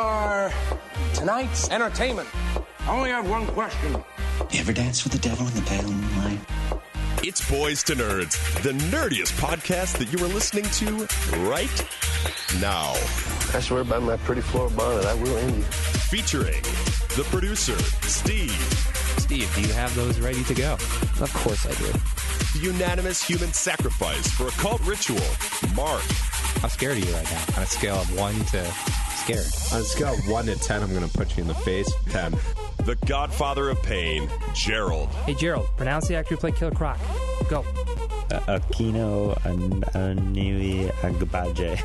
are tonight's entertainment. I only have one question. You ever dance with the devil in the pale moonlight? It's Boyz to Nerdz, the nerdiest podcast that you are listening to right now. I swear by my pretty floor bonnet, I will end you. Featuring the producer, Steve. Steve, do you have those ready to go? Of course I do. The unanimous human sacrifice for a cult ritual, Mark. How scared are you right now? On a scale of 1 to scared. On a scale of 1 to 10, I'm going to punch you in the face. 10. The godfather of pain, Gerald. Hey, Gerald, pronounce the actor who played Killer Croc. Go. Aquino Aniwi Agbaje.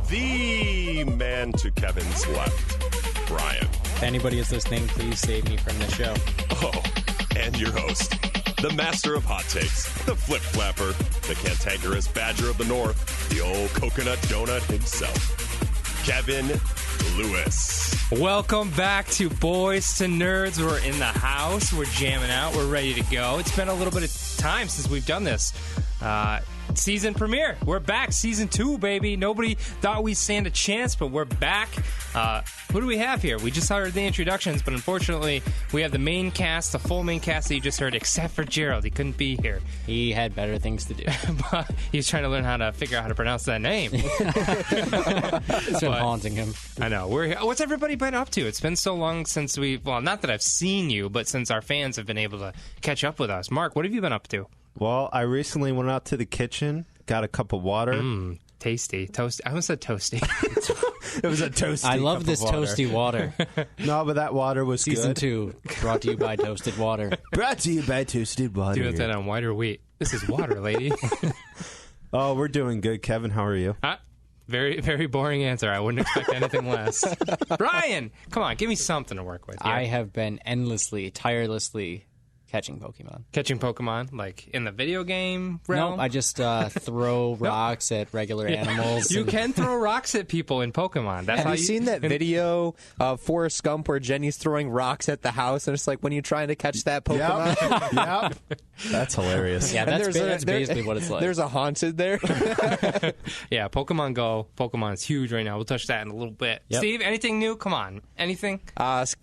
The man to Kevin's left, Brian. If anybody is listening, please save me from the show. Oh, and your host, the master of hot takes, the flip-flapper, the cantankerous badger of the north, the old coconut donut himself, Kevin Lewis. Welcome back to Boyz to Nerds. We're in the house. We're jamming out. We're ready to go. It's been a little bit of time since we've done this. Season premiere. We're back. Season 2, baby. Nobody thought we'd stand a chance, but we're back. Who do we have here? We just heard the introductions, but unfortunately, we have the main cast, the full main cast that you just heard, except for Gerald. He couldn't be here. He had better things to do. But he's trying to learn how to figure out how to pronounce that name. It's been haunting him. I know. We're here. What's everybody been up to? It's been so long since well, not that I've seen you, but since our fans have been able to catch up with us. Mark, what have you been up to? Well, I recently went out to the kitchen, got a cup of water. Tasty. Toasty. I almost said toasty. It was a toasty I love cup this of water. toasty water. No, but that water was Season good. 2, brought to you by Toasted Water. Brought to you by Toasted Water. Do you want that on white or wheat? This is water, lady. Oh, we're doing good. Kevin, how are you? Very, very boring answer. I wouldn't expect anything less. Brian, come on. Give me something to work with here. I have been endlessly, tirelessly catching Pokemon. Catching Pokemon, like in the video game realm? No, I just throw rocks at regular animals. You can throw rocks at people in Pokemon. That's Have you seen that video of Forrest Gump where Jenny's throwing rocks at the house and it's like when you're trying to catch that Pokemon? Yep. That's hilarious. Yeah, that's basically what it's like. There's a haunted there. Yeah, Pokemon Go. Pokemon is huge right now. We'll touch that in a little bit. Yep. Steve, anything new? Come on. Anything?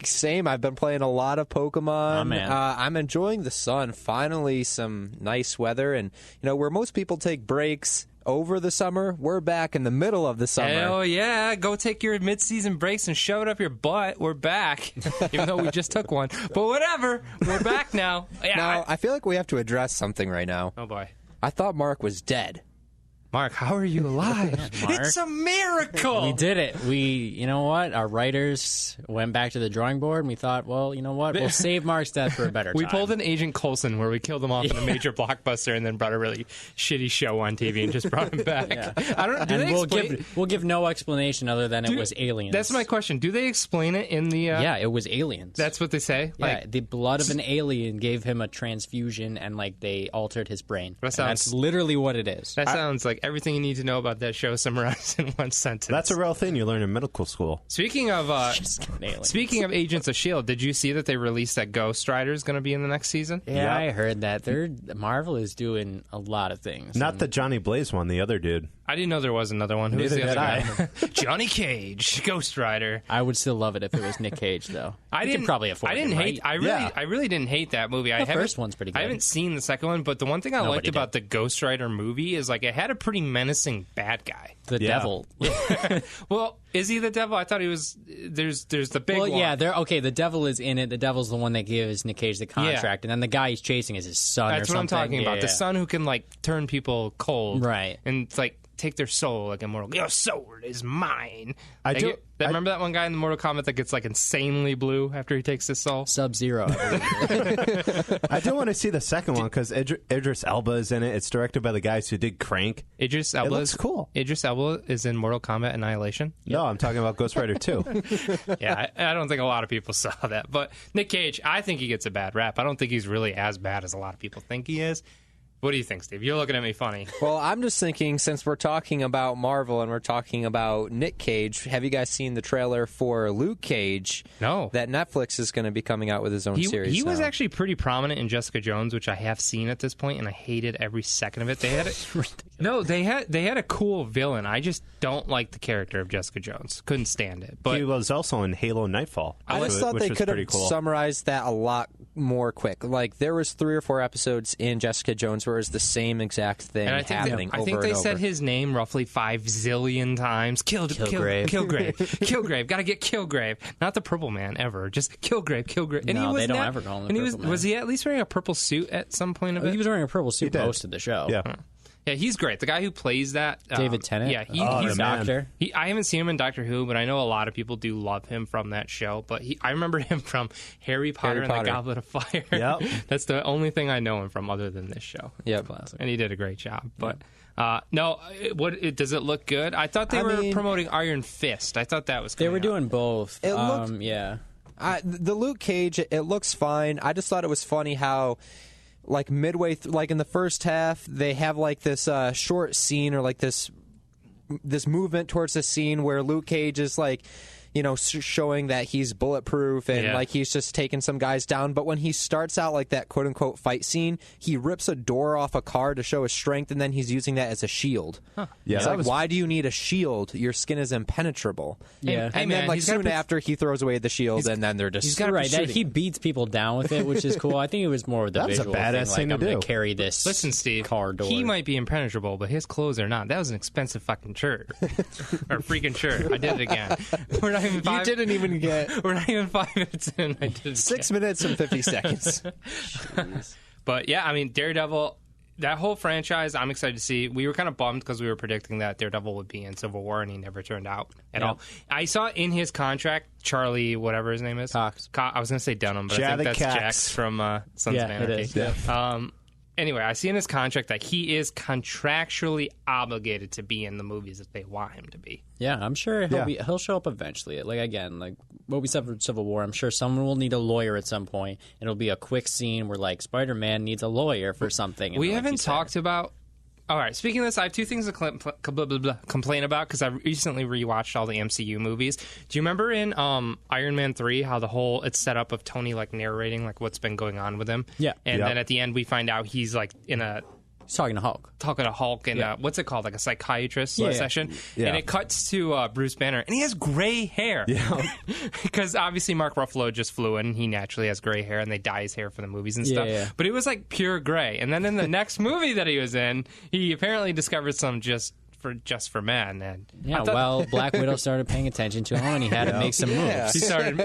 Same. I've been playing a lot of Pokemon. Oh, man. I'm enjoying the sun. Finally, some nice weather. And, you know, where most people take breaks over the summer, we're back in the middle of the summer. Hell yeah. Go take your mid-season breaks and shove it up your butt. We're back. Even though we just took one. But whatever. We're back now. Yeah, Now, I feel like we have to address something right now. Oh, boy. I thought Mark was dead. Mark, how are you alive? Mark. It's a miracle. We did it. You know what? Our writers went back to the drawing board, and we thought, well, you know what? We'll save Mark's death for a better time. We pulled an Agent Coulson where we killed him off in a major blockbuster and then brought a really shitty show on TV and just brought him back. Yeah. I don't. Do And they we'll give no explanation other than it was aliens. That's my question. Do they explain it in the? Yeah, it was aliens. That's what they say. Yeah, the blood of an alien gave him a transfusion, and they altered his brain. That's literally what it is. That sounds like everything you need to know about that show summarized in one sentence. That's a real thing you learn in medical school. Speaking of Agents of S.H.I.E.L.D., did you see that they released that Ghost Rider is going to be in the next season? Yeah, I heard that. Marvel is doing a lot of things. Not the Johnny Blaze one, the other dude. I didn't know there was another one. Who was the Neither other did guy? Johnny Cage, Ghost Rider. I would still love it if it was Nick Cage, though. I could probably afford it. I really didn't hate that movie. The first one's pretty good. I haven't seen the second one, but the one thing I liked about the Ghost Rider movie is like it had a pretty menacing bad guy. The devil. Well, is he the devil? I thought he was. There's the big one. Well, yeah, the devil is in it. The devil's the one that gives Nick Cage the contract, and then the guy he's chasing is his son. That's what I'm talking about. The son who can like turn people cold, right? And like take their soul, like immortal. Your sword is mine. Remember that one guy in the Mortal Kombat that gets like insanely blue after he takes his soul? Sub-Zero. I do want to see the second one because Idris Elba is in it. It's directed by the guys who did Crank. Idris Elba. It looks cool. Idris Elba is in Mortal Kombat Annihilation. No, I'm talking about Ghost Rider 2. Yeah, I don't think a lot of people saw that. But Nick Cage, I think he gets a bad rap. I don't think he's really as bad as a lot of people think he is. What do you think, Steve? You're looking at me funny. Well, I'm just thinking, since we're talking about Marvel and we're talking about Nick Cage, have you guys seen the trailer for Luke Cage? No. That Netflix is going to be coming out with his own series. He was now. actually pretty prominent in Jessica Jones, which I have seen at this point, and I hated every second of it. They had a cool villain. I just don't like the character of Jessica Jones. Couldn't stand it. But he was also in Halo Nightfall. I just thought they could have summarized that a lot more quick. Like, there was 3 or 4 episodes in Jessica Jones where it was the same exact thing happening over and over. I think they said his name roughly 5 zillion times. Kilgrave. Kilgrave. Got to get Kilgrave. Not the Purple Man, ever. Just Kilgrave. And no, they don't ever call him the Purple Man. Was he at least wearing a purple suit at some point of it? He was wearing a purple suit most of the show. Yeah. Yeah, he's great. The guy who plays that... David Tennant? Yeah, he's a doctor. I haven't seen him in Doctor Who, but I know a lot of people do love him from that show. But I remember him from Harry Potter and the Goblet of Fire. Yep. That's the only thing I know him from other than this show. Yeah, and he did a great job. But no, does it look good? I thought they were promoting Iron Fist. I thought that was They were doing both. It looked, yeah. The Luke Cage, it looks fine. I just thought it was funny how... Like midway, like in the first half, they have like this short scene or like this movement towards the scene where Luke Cage is like, you know, showing that he's bulletproof and like he's just taking some guys down. But when he starts out like that quote unquote fight scene, he rips a door off a car to show his strength, and then he's using that as a shield. Huh. Yeah, it's like, why do you need a shield? Your skin is impenetrable. Yeah, and then like soon after he throws away the shield, and then they're just he's got right. That he beats people down with it, which is cool. I think it was more of the that visual was a badass thing. thing to do. Carry this. Listen, Steve. Car door. He might be impenetrable, but his clothes are not. That was an expensive fucking shirt or freaking shirt. I did it again. We're not even. You didn't even get. We're not even 5 minutes in. I did it 6 minutes and 50 seconds. But yeah, I mean, Daredevil. That whole franchise, I'm excited to see. We were kind of bummed because we were predicting that Daredevil would be in Civil War, and he never turned out at all. I saw in his contract, Charlie, whatever his name is. Cox. I was going to say Dunham, but I think that's Jax from Sons of Anarchy. It is. Yeah. Anyway, I see in his contract that he is contractually obligated to be in the movies if they want him to be. Yeah, I'm sure he'll show up eventually. Like, again, like what we said for Civil War, I'm sure someone will need a lawyer at some point. It'll be a quick scene where, like, Spider-Man needs a lawyer for something. We haven't talked about... All right, speaking of this, I have 2 things to complain about because I recently rewatched all the MCU movies. Do you remember in Iron Man 3 how it's set up of Tony, like, narrating, like, what's been going on with him? Yeah. And then at the end we find out he's, like, He's talking to Hulk. In what's it called? Like a psychiatrist session. Yeah. And it cuts to Bruce Banner, and he has gray hair. Yeah. Because obviously Mark Ruffalo just flew in, and he naturally has gray hair, and they dye his hair for the movies and stuff. Yeah. But it was like pure gray. And then in the next movie that he was in, he apparently discovered some just for men. And Black Widow started paying attention to him, and he had to make some moves. He started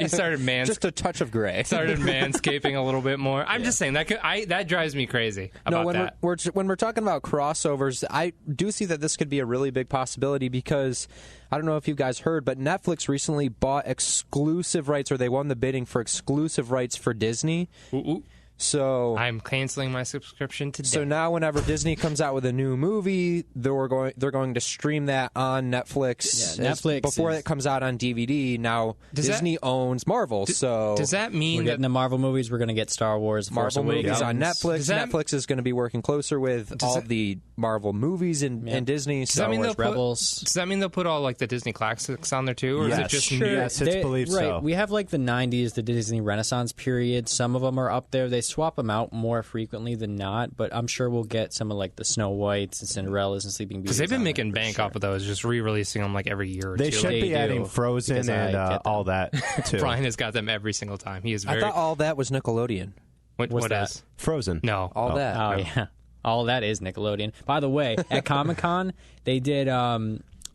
just a touch of gray. Started manscaping a little bit more. I'm just saying that drives me crazy. When we're talking about crossovers, I do see that this could be a really big possibility because I don't know if you guys heard, but Netflix recently bought exclusive rights, or they won the bidding for exclusive rights for Disney. Ooh. So I'm canceling my subscription today. So now, whenever Disney comes out with a new movie, they're going to stream that on Netflix. Yeah, Netflix before it comes out on DVD. Now Disney owns Marvel. So does that mean we're getting the Marvel movies? We're going to get Star Wars, Marvel movies on Netflix. Netflix is going to be working closer with all the Marvel movies and Disney. Star Wars Rebels. Does that mean they'll put all like the Disney classics on there too, or is it just new? Yes, it's believed so. Right, we have like the '90s, the Disney Renaissance period. Some of them are up there. They swap them out more frequently than not, but I'm sure we'll get some of like the Snow Whites and Cinderellas and Sleeping Beauties. Because they've been making bank off of those, just re-releasing them like every year or two. They should be adding Frozen and all that too. Brian has got them every single time. He is very. I thought all that was Nickelodeon. What that? Is? Frozen. No, all that. Oh yeah, all that is Nickelodeon. By the way, at Comic-Con they did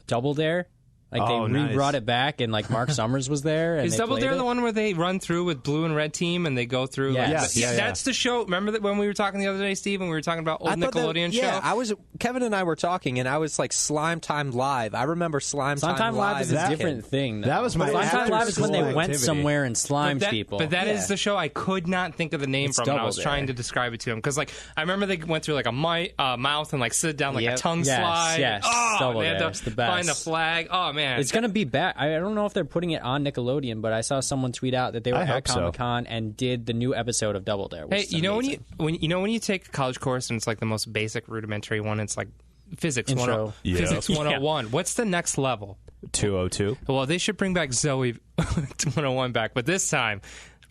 Double Dare. Like they re-brought it back, and like Mark Summers was there. And is Double Dare the one where they run through with blue and red team and they go through? Yes. That's the show. Remember that when we were talking the other day, Steve, when we were talking about old Nickelodeon show? Yeah, Kevin and I were talking, and I was like Slime Time Live. I remember Slime Time Live is a different thing. Though. That was my Slime Time Live is when they went activity. somewhere and slimed people. But that is the show I could not think of the name from. And I was trying to describe it to him because like I remember they went through like a mouth and like sit down like a tongue slide. Yes, oh, Double they had Dare. to It's the best. find the flag. Oh man. man. It's going to be back. I don't know if they're putting it on Nickelodeon, but I saw someone tweet out that they were at Comic-Con and did the new episode of Double Dare. Hey, you know when you take a college course and it's like the most basic rudimentary one, it's like physics 101. What's the next level? 202. Well, they should bring back Zoe 101 back, but this time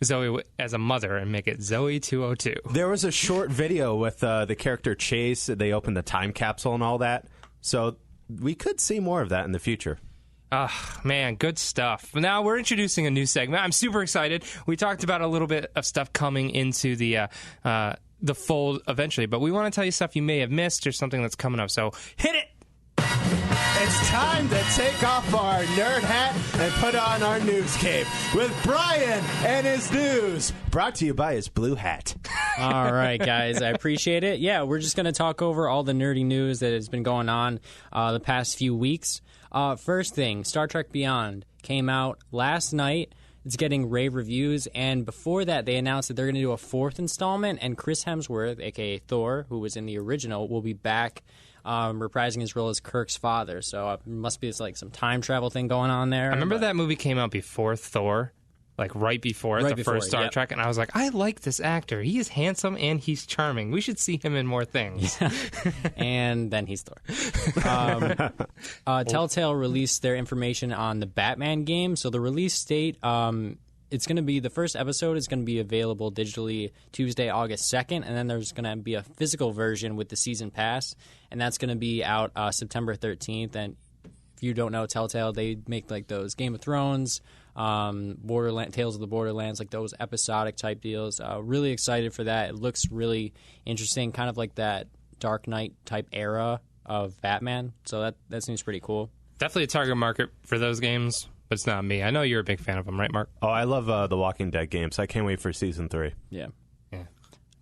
Zoe as a mother and make it Zoe 202. There was a short video with the character Chase. They opened the time capsule and all that. So we could see more of that in the future. Man, good stuff. Now we're introducing a new segment. I'm super excited. We talked about a little bit of stuff coming into the fold eventually, but we want to tell you stuff you may have missed or something that's coming up. So hit it! It's time to take off our nerd hat and put on our news cape with Brian and his news. Brought to you by his blue hat. All right, guys. I appreciate it. Yeah, we're just going to talk over all the nerdy news that has been going on the past few weeks. First thing, Star Trek Beyond came out last night. It's getting rave reviews, and before that, they announced that they're going to do a fourth installment, and Chris Hemsworth, a.k.a. Thor, who was in the original, will be back reprising his role as Kirk's father. So it must be like some time travel thing going on there. I remember that movie came out before Thor, like right before first Star Trek, and I was like, I like this actor. He is handsome and he's charming. We should see him in more things. Yeah. And then he's Thor. Telltale released their information on the Batman game. So the release date, it's going to be, the first episode is going to be available digitally Tuesday, August 2nd, and then there's going to be a physical version with the season pass, and that's going to be out September 13th. And if you don't know Telltale, they make like those Game of Thrones, Tales of the Borderlands, like those episodic type deals. Really excited for that. It looks really interesting, kind of like that Dark Knight type era of Batman. So that seems pretty cool. Definitely a target market for those games, but it's not me. I know you're a big fan of them, right, Mark? Oh, I love the Walking Dead games. I can't wait for Season 3. Yeah.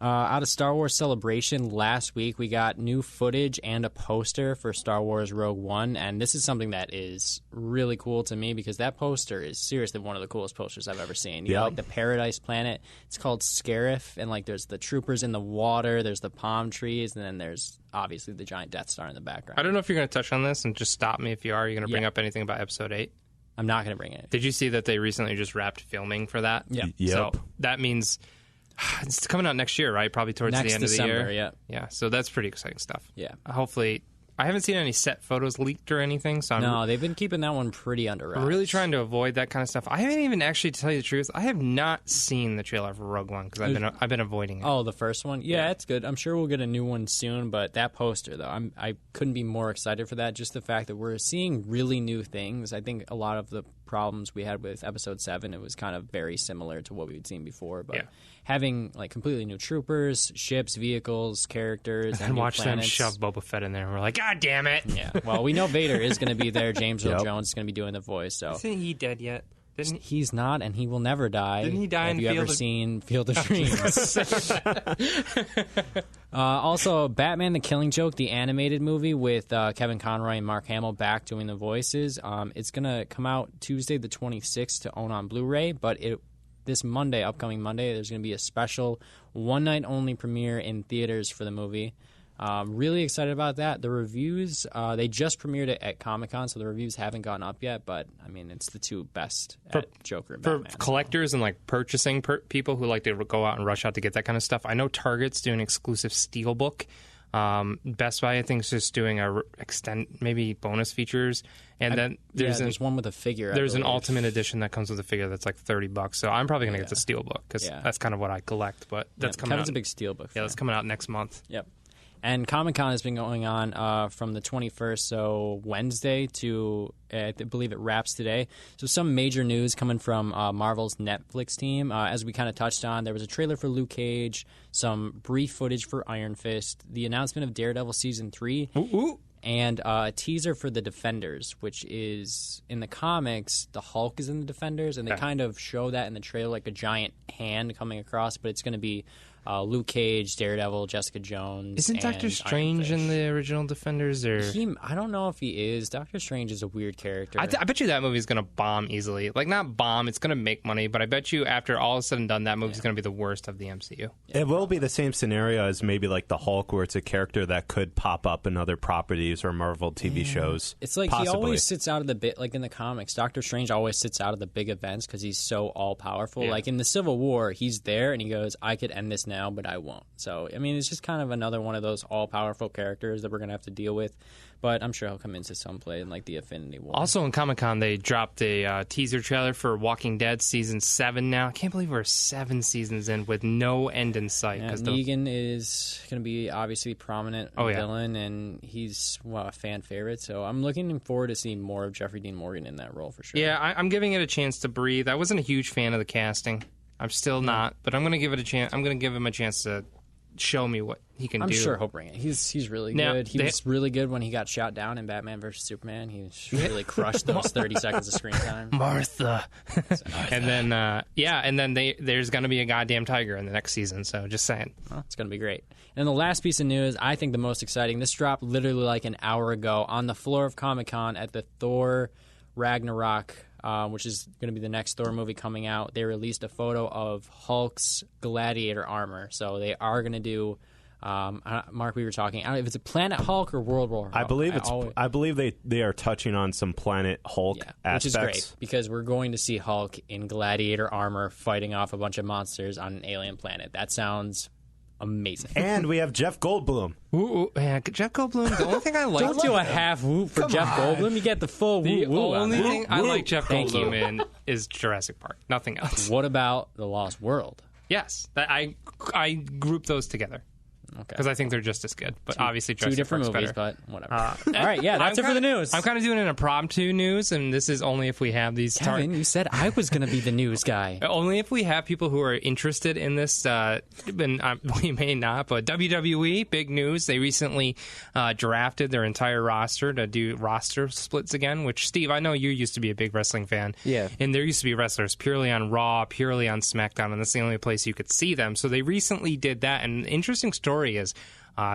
Out of Star Wars Celebration last week, we got new footage and a poster for Star Wars Rogue One, and this is something that is really cool to me because that poster is seriously one of the coolest posters I've ever seen. You got like the Paradise Planet. It's called Scarif, and like there's the troopers in the water, there's the palm trees, and then there's obviously the giant Death Star in the background. I don't know if you're going to touch on this, and just stop me if you are. You're going to bring up anything about Episode 8? I'm not going to bring it. Did you see that they recently just wrapped filming for that? Yeah. So that means it's coming out next year, right? Probably towards the end December, of the year. Yeah. So that's pretty exciting stuff. Yeah. Hopefully, I haven't seen any set photos leaked or anything. So no, they've been keeping that one pretty under wraps. I'm really trying to avoid that kind of stuff. I haven't even actually, to tell you the truth, I have not seen the trailer for Rogue One because I've been avoiding it. Oh, the first one? Yeah, it's good. I'm sure we'll get a new one soon, but that poster, though, I couldn't be more excited for that. Just the fact that we're seeing really new things. I think a lot of the problems we had with Episode 7, it was kind of very similar to what we'd seen before, but having like completely new troopers, ships, vehicles, characters, and watch planets. them shove Boba Fett in there, and we're like, God damn it! Yeah, well, we know Vader is going to be there. James Earl Jones is going to be doing the voice. So isn't he dead yet? He's not, and he will never die. Didn't he die in Have you ever seen Field of Dreams? Also, Batman: The Killing Joke, the animated movie with Kevin Conroy and Mark Hamill back doing the voices. It's going to come out Tuesday the 26th to own on Blu-ray, but this Monday, upcoming Monday, there's going to be a special one-night-only premiere in theaters for the movie. Really excited about that. The reviews, they just premiered it at Comic-Con, so the reviews haven't gone up yet, but, I mean, it's the two best at Joker and Batman. For collectors and, like, purchasing people who like to go out and rush out to get that kind of stuff, I know Target's doing exclusive Steelbook. Best Buy, I think, is just doing maybe bonus features. And then there's one with a figure. There's an Ultimate Edition that comes with a figure that's like $30. So I'm probably going to get the Steelbook because that's kind of what I collect. But that's coming Kevin's out. a big Steelbook fan. Yeah, that's coming out next month. Yep. And Comic-Con has been going on from the 21st, so Wednesday to, I believe it wraps today. So some major news coming from Marvel's Netflix team. As we kind of touched on, there was a trailer for Luke Cage, some brief footage for Iron Fist, the announcement of Daredevil Season 3, and a teaser for The Defenders, which is, in the comics, the Hulk is in The Defenders, and they kind of show that in the trailer, like a giant hand coming across, but it's going to be Luke Cage, Daredevil, Jessica Jones. Isn't Doctor Strange in the original Defenders? Or I don't know if he is. Doctor Strange is a weird character. I bet you that movie's going to bomb easily. Like, not bomb, it's going to make money, but I bet you after all is said and done, that movie's going to be the worst of the MCU. It will be the same scenario as maybe like the Hulk, where it's a character that could pop up in other properties or Marvel TV shows. It's like possibly. He always sits out of the bit, like in the comics. Doctor Strange always sits out of the big events because he's so all powerful. Like in the Civil War, he's there and he goes, "I could end this now, but I won't." So I mean, it's just kind of another one of those all powerful characters that we're gonna have to deal with. But I'm sure he'll come into some play in like the Infinity War. Also in Comic-Con, they dropped a teaser trailer for Walking Dead Season 7 now. I can't believe we're 7 seasons in with no end in sight. Yeah, Negan is going to be obviously a prominent villain, and he's a fan favorite. So I'm looking forward to seeing more of Jeffrey Dean Morgan in that role for sure. Yeah, I'm giving it a chance to breathe. I wasn't a huge fan of the casting. I'm still not, but I'm going to give it a chance. I'm going to give him a chance to show me what he can do. I'm sure he'll bring it. He's really good. He was really good when he got shot down in Batman vs. Superman. He really crushed those 30 seconds of screen time. Martha. And then there's going to be a goddamn tiger in the next season, so just saying. Well, it's going to be great. And the last piece of news, I think the most exciting, this dropped literally like an hour ago on the floor of Comic-Con at the Thor Ragnarok, which is going to be the next Thor movie coming out. They released a photo of Hulk's gladiator armor. So they are going to do, Mark, we were talking, I don't know if it's a Planet Hulk or World War Hulk. I believe they are touching on some Planet Hulk aspects. Which is great, because we're going to see Hulk in gladiator armor fighting off a bunch of monsters on an alien planet. That sounds amazing. And we have Jeff Goldblum. Ooh, yeah, Jeff Goldblum. The only thing I like. Don't do a half whoop for Jeff Goldblum. You get the full whoop. The only thing I like Jeff Goldblum in is Jurassic Park. Nothing else. What about The Lost World? Yes, I group those together. Okay. Because I think they're just as good. But obviously, two different movies, better. But whatever. All right, yeah, that's it for the news. I'm kind of doing an impromptu news, and this is only if we have these. Kevin, you said I was going to be the news guy. Only if we have people who are interested in this. And we may not, but WWE, big news. They recently drafted their entire roster to do roster splits again. Which, Steve, I know you used to be a big wrestling fan. Yeah. And there used to be wrestlers purely on Raw, purely on SmackDown, and that's the only place you could see them. So they recently did that. And an interesting story is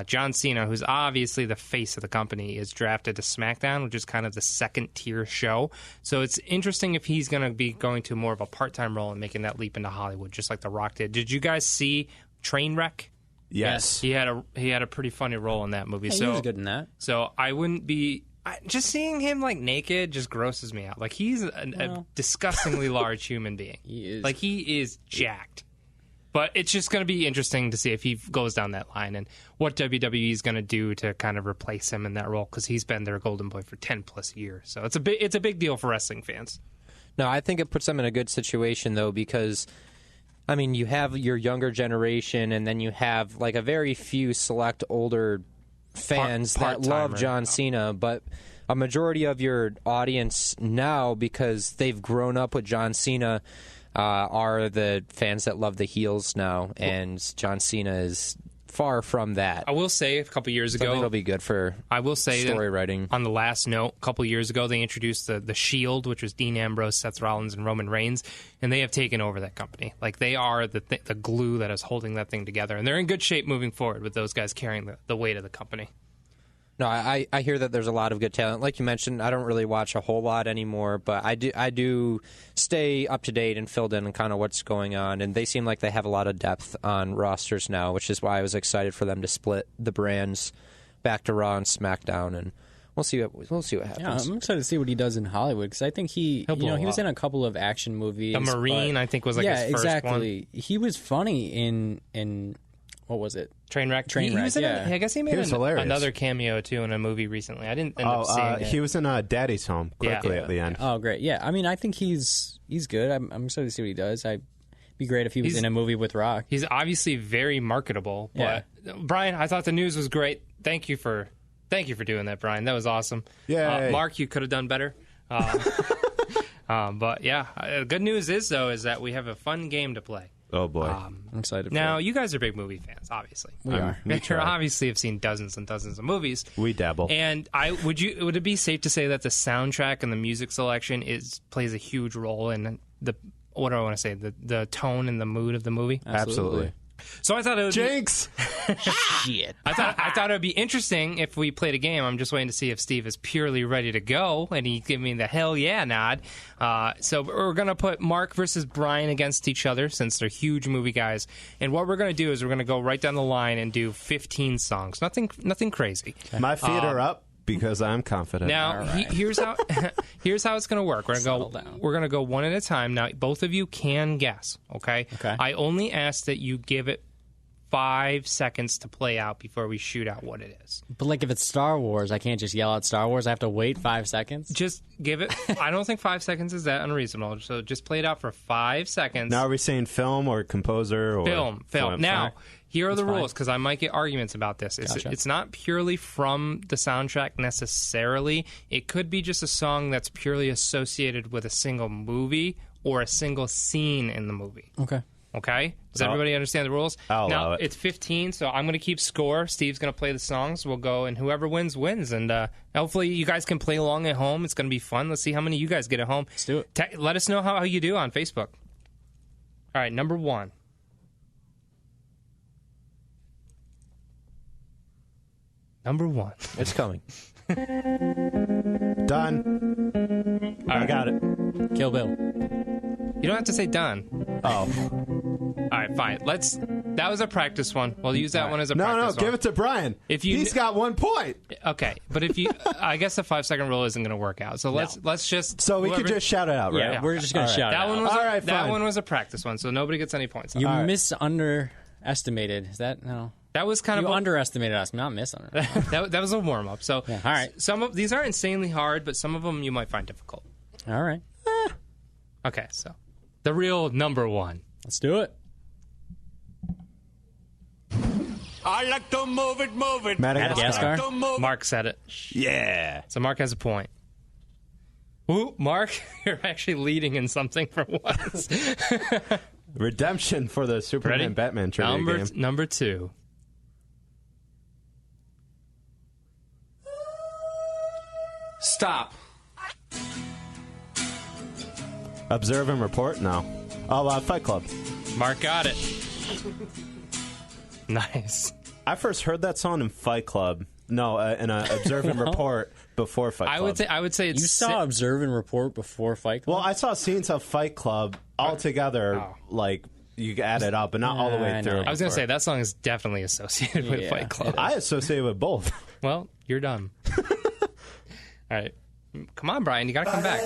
John Cena, who's obviously the face of the company, is drafted to SmackDown, which is kind of the second-tier show. So it's interesting if he's going to be going to more of a part-time role and making that leap into Hollywood, just like The Rock did. Did you guys see Trainwreck? Yes. He had a pretty funny role in that movie. Hey, he was good in that. So I wouldn't be... just seeing him like naked just grosses me out. Like he's a disgustingly large human being. He is. Like he is jacked. But it's just going to be interesting to see if he goes down that line and what WWE is going to do to kind of replace him in that role, because he's been their golden boy for 10 plus years. So it's a big deal for wrestling fans. No, I think it puts them in a good situation, though, because, I mean, you have your younger generation, and then you have like a very few select older fans that love John Cena, but a majority of your audience now, because they've grown up with John Cena, are the fans that love the heels now, and John Cena is far from that. I will say a couple years ago, I think it'll be good for story writing. On the last note, a couple years ago, they introduced the Shield, which was Dean Ambrose, Seth Rollins, and Roman Reigns, and they have taken over that company. Like they are the glue that is holding that thing together, and they're in good shape moving forward with those guys carrying the weight of the company. No, I hear that there's a lot of good talent. Like you mentioned, I don't really watch a whole lot anymore, but I do stay up to date and filled in on kind of what's going on. And they seem like they have a lot of depth on rosters now, which is why I was excited for them to split the brands back to Raw and SmackDown. And we'll see what happens. Yeah, I'm excited to see what he does in Hollywood, because I think he was in a couple of action movies. The Marine, I think, was like his first one. He was funny in what was it? Trainwreck. I guess he made another cameo too in a movie recently. I didn't end up seeing it. He was in Daddy's Home quickly at the end. Oh, great! Yeah, I mean, I think he's good. I'm excited to see what he does. It'd be great if he was in a movie with Rock. He's obviously very marketable. But Brian, I thought the news was great. Thank you for doing that, Brian. That was awesome. Yeah, Mark, you could have done better. But yeah, good news is that we have a fun game to play. Oh boy, I'm excited. Now, you guys are big movie fans, obviously. We are. You obviously have seen dozens and dozens of movies. We dabble. And would it be safe to say that the soundtrack and the music selection plays a huge role in the tone and the mood of the movie? Absolutely. So I thought it would Jinx. Shit. I thought it would be interesting if we played a game. I'm just waiting to see if Steve is purely ready to go, and he gave me the hell yeah nod. So we're going to put Mark versus Brian against each other since they're huge movie guys. And what we're going to do is we're going to go right down the line and do 15 songs. Nothing crazy. My feet are up because I'm confident. Now, here's how it's going to work. We're going to go one at a time. Now, both of you can guess, okay? I only ask that you give it 5 seconds to play out before we shoot out what it is. But like if it's Star Wars, I can't just yell out Star Wars. I have to wait 5 seconds. Just give it. I don't think 5 seconds is that unreasonable. So just play it out for 5 seconds. Now are we saying film or composer or film? Now, here are the rules because I might get arguments about this. Gotcha. It's not purely from the soundtrack necessarily. It could be just a song that's purely associated with a single movie or a single scene in the movie. Okay? Does everybody understand the rules? I'll allow now, it. it's 15, so I'm going to keep score. Steve's going to play the songs. We'll go, and whoever wins, wins. And hopefully you guys can play along at home. It's going to be fun. Let's see how many you guys get at home. Let's do it. Let us know how you do on Facebook. All right, number 1. Number 1. It's coming. Done. I got it. Kill Bill. You don't have to say done. Oh. All right, fine. That was a practice one. We'll use that one as a practice one. No, give it to Brian. He's got 1 point. Okay, but if you, I guess the 5-second rule isn't going to work out. So let's just. So we could just shout it out, right? Yeah, we're just going to shout it out. That one was a practice one, so nobody gets any points. You underestimated. Is that no? That was kind of underestimated us, not misunderestimated. that was a warm up. So all right, some of these aren't insanely hard, but some of them you might find difficult. All right. Okay, so the real number 1. Let's do it. I like to move it. Madagascar. Mark said it. Yeah. So Mark has a point. Ooh, Mark, you're actually leading in something for once. Redemption for the Superman Ready? Batman trivia game. Number 2. Stop. Observe and report? No. Oh, Fight Club. Mark got it. Nice. I first heard that song in Fight Club. No, in Observe and Report before Fight Club. I would say it's you saw Observe and Report before Fight Club. Well, I saw scenes of Fight Club all together, like you add it up, but not all the way through. I was going to say that song is definitely associated with Fight Club. I associate with both. Well, you're done. All right. Come on, Brian. You got to come back.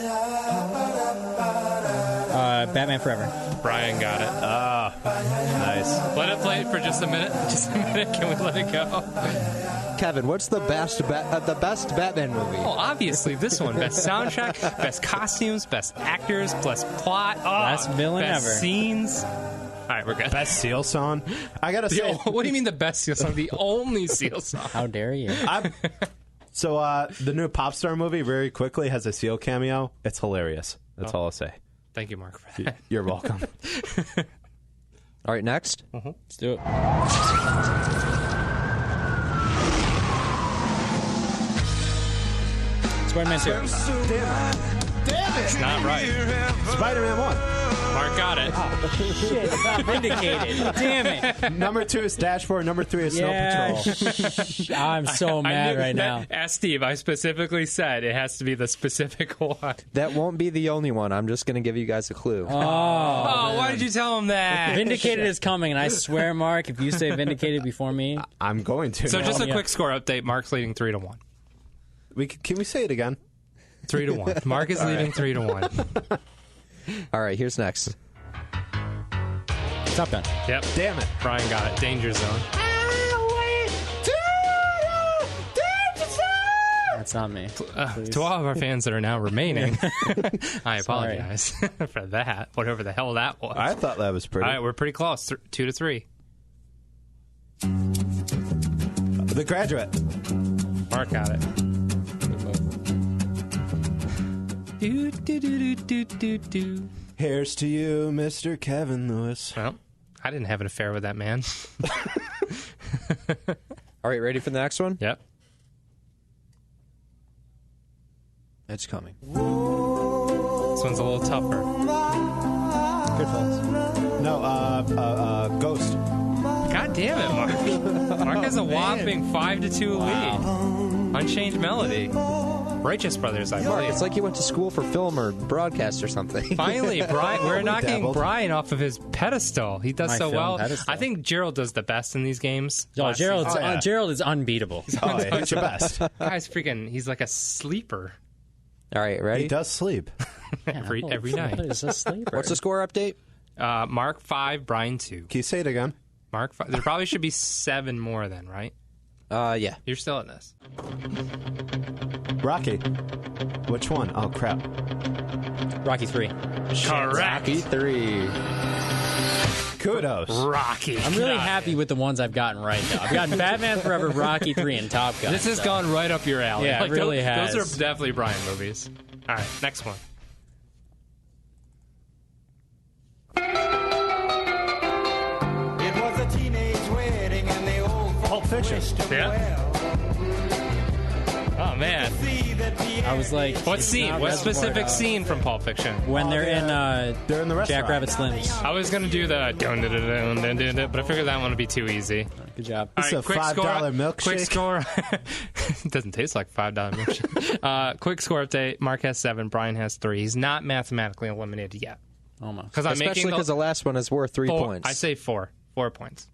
Batman Forever. Brian got it. Nice. Let it play for just a minute. Can we let it go? Kevin, what's the best Batman movie? Oh, obviously this one. Best soundtrack, best costumes, best actors, best plot. Best villain best ever. Scenes. All right, we're good. Best Seal song? I got to say. What do you mean the best Seal song? The only Seal song. How dare you? So the new Popstar movie, very quickly, has a Seal cameo. It's hilarious. That's all I'll say. Thank you, Mark, for that. You're welcome. All right, next. Let's do it. Spider-Man 2. Damn it! It's not right. Spider-Man 1. Mark got it. Shit, it's not vindicated. Damn it. Number 2 is Dashboard. Number 3 is Snow Patrol. I'm so mad right now. Ask Steve. I specifically said it has to be the specific one. That won't be the only one. I'm just going to give you guys a clue. Oh, why did you tell him that? Vindicated is coming, and I swear, Mark, if you say Vindicated before me... I'm going to. So just a quick score update. Mark's leading 3-1. Can we say it again? 3-1. Mark is leading 3-1. All right, here's next. Top Gun. Yep. Damn it. Brian got it. Danger Zone. That's not me. To all of our fans that are now remaining, I apologize for that. Whatever the hell that was. I thought that was pretty. All right, we're pretty close. 2-3. The Graduate. Mark got it. Do, do, do, do, do, do. Here's to you, Mr. Kevin Lewis. Well, I didn't have an affair with that man. All right, ready for the next one? Yep. It's coming. This one's a little tougher. Goodfellas. No, Ghost. damn it, Mark. Mark has a whopping 5-2 lead. Unchanged Melody. Righteous Brothers, I believe. It's like you went to school for film or broadcast or something. Finally, Brian, we're knocking Brian off of his pedestal. He does My so film well. pedestal. I think Gerald does the best in these games. Oh, Gerald is unbeatable. He's the best. Guy's freaking, he's like a sleeper All right, ready? He does sleep. every night. He's a sleeper. What's the score update? Mark 5, Brian 2. Can you say it again? Mark 5. There probably should be 7 more then, right? Yeah. You're still in this. Rocky. Which one? Oh, crap. Rocky 3. Correct. Rocky 3. Kudos. Rocky. I'm really happy with the ones I've gotten right, though. I've gotten Batman Forever, Rocky 3, and Top Gun. This has gone right up your alley. Yeah, it really has. Those are definitely Brian movies. All right, next one. It was a teenage wedding and the old Pulp Fiction. Yeah. Oh, man. I was like, What scene? What specific scene from Pulp Fiction? when they're in They're in the restaurant. Jack Rabbit Slims. I was going to do the dun dun dun dun dun dun dun, but I figured that one would be too easy. Good job. It's a $5 milkshake. Quick score. It doesn't taste like $5 milkshake. Quick score update. Mark has 7. Brian has 3. He's not mathematically eliminated yet. Almost. Because I'm Especially making because the last one is worth 3 4. points. I say 4. 4 points.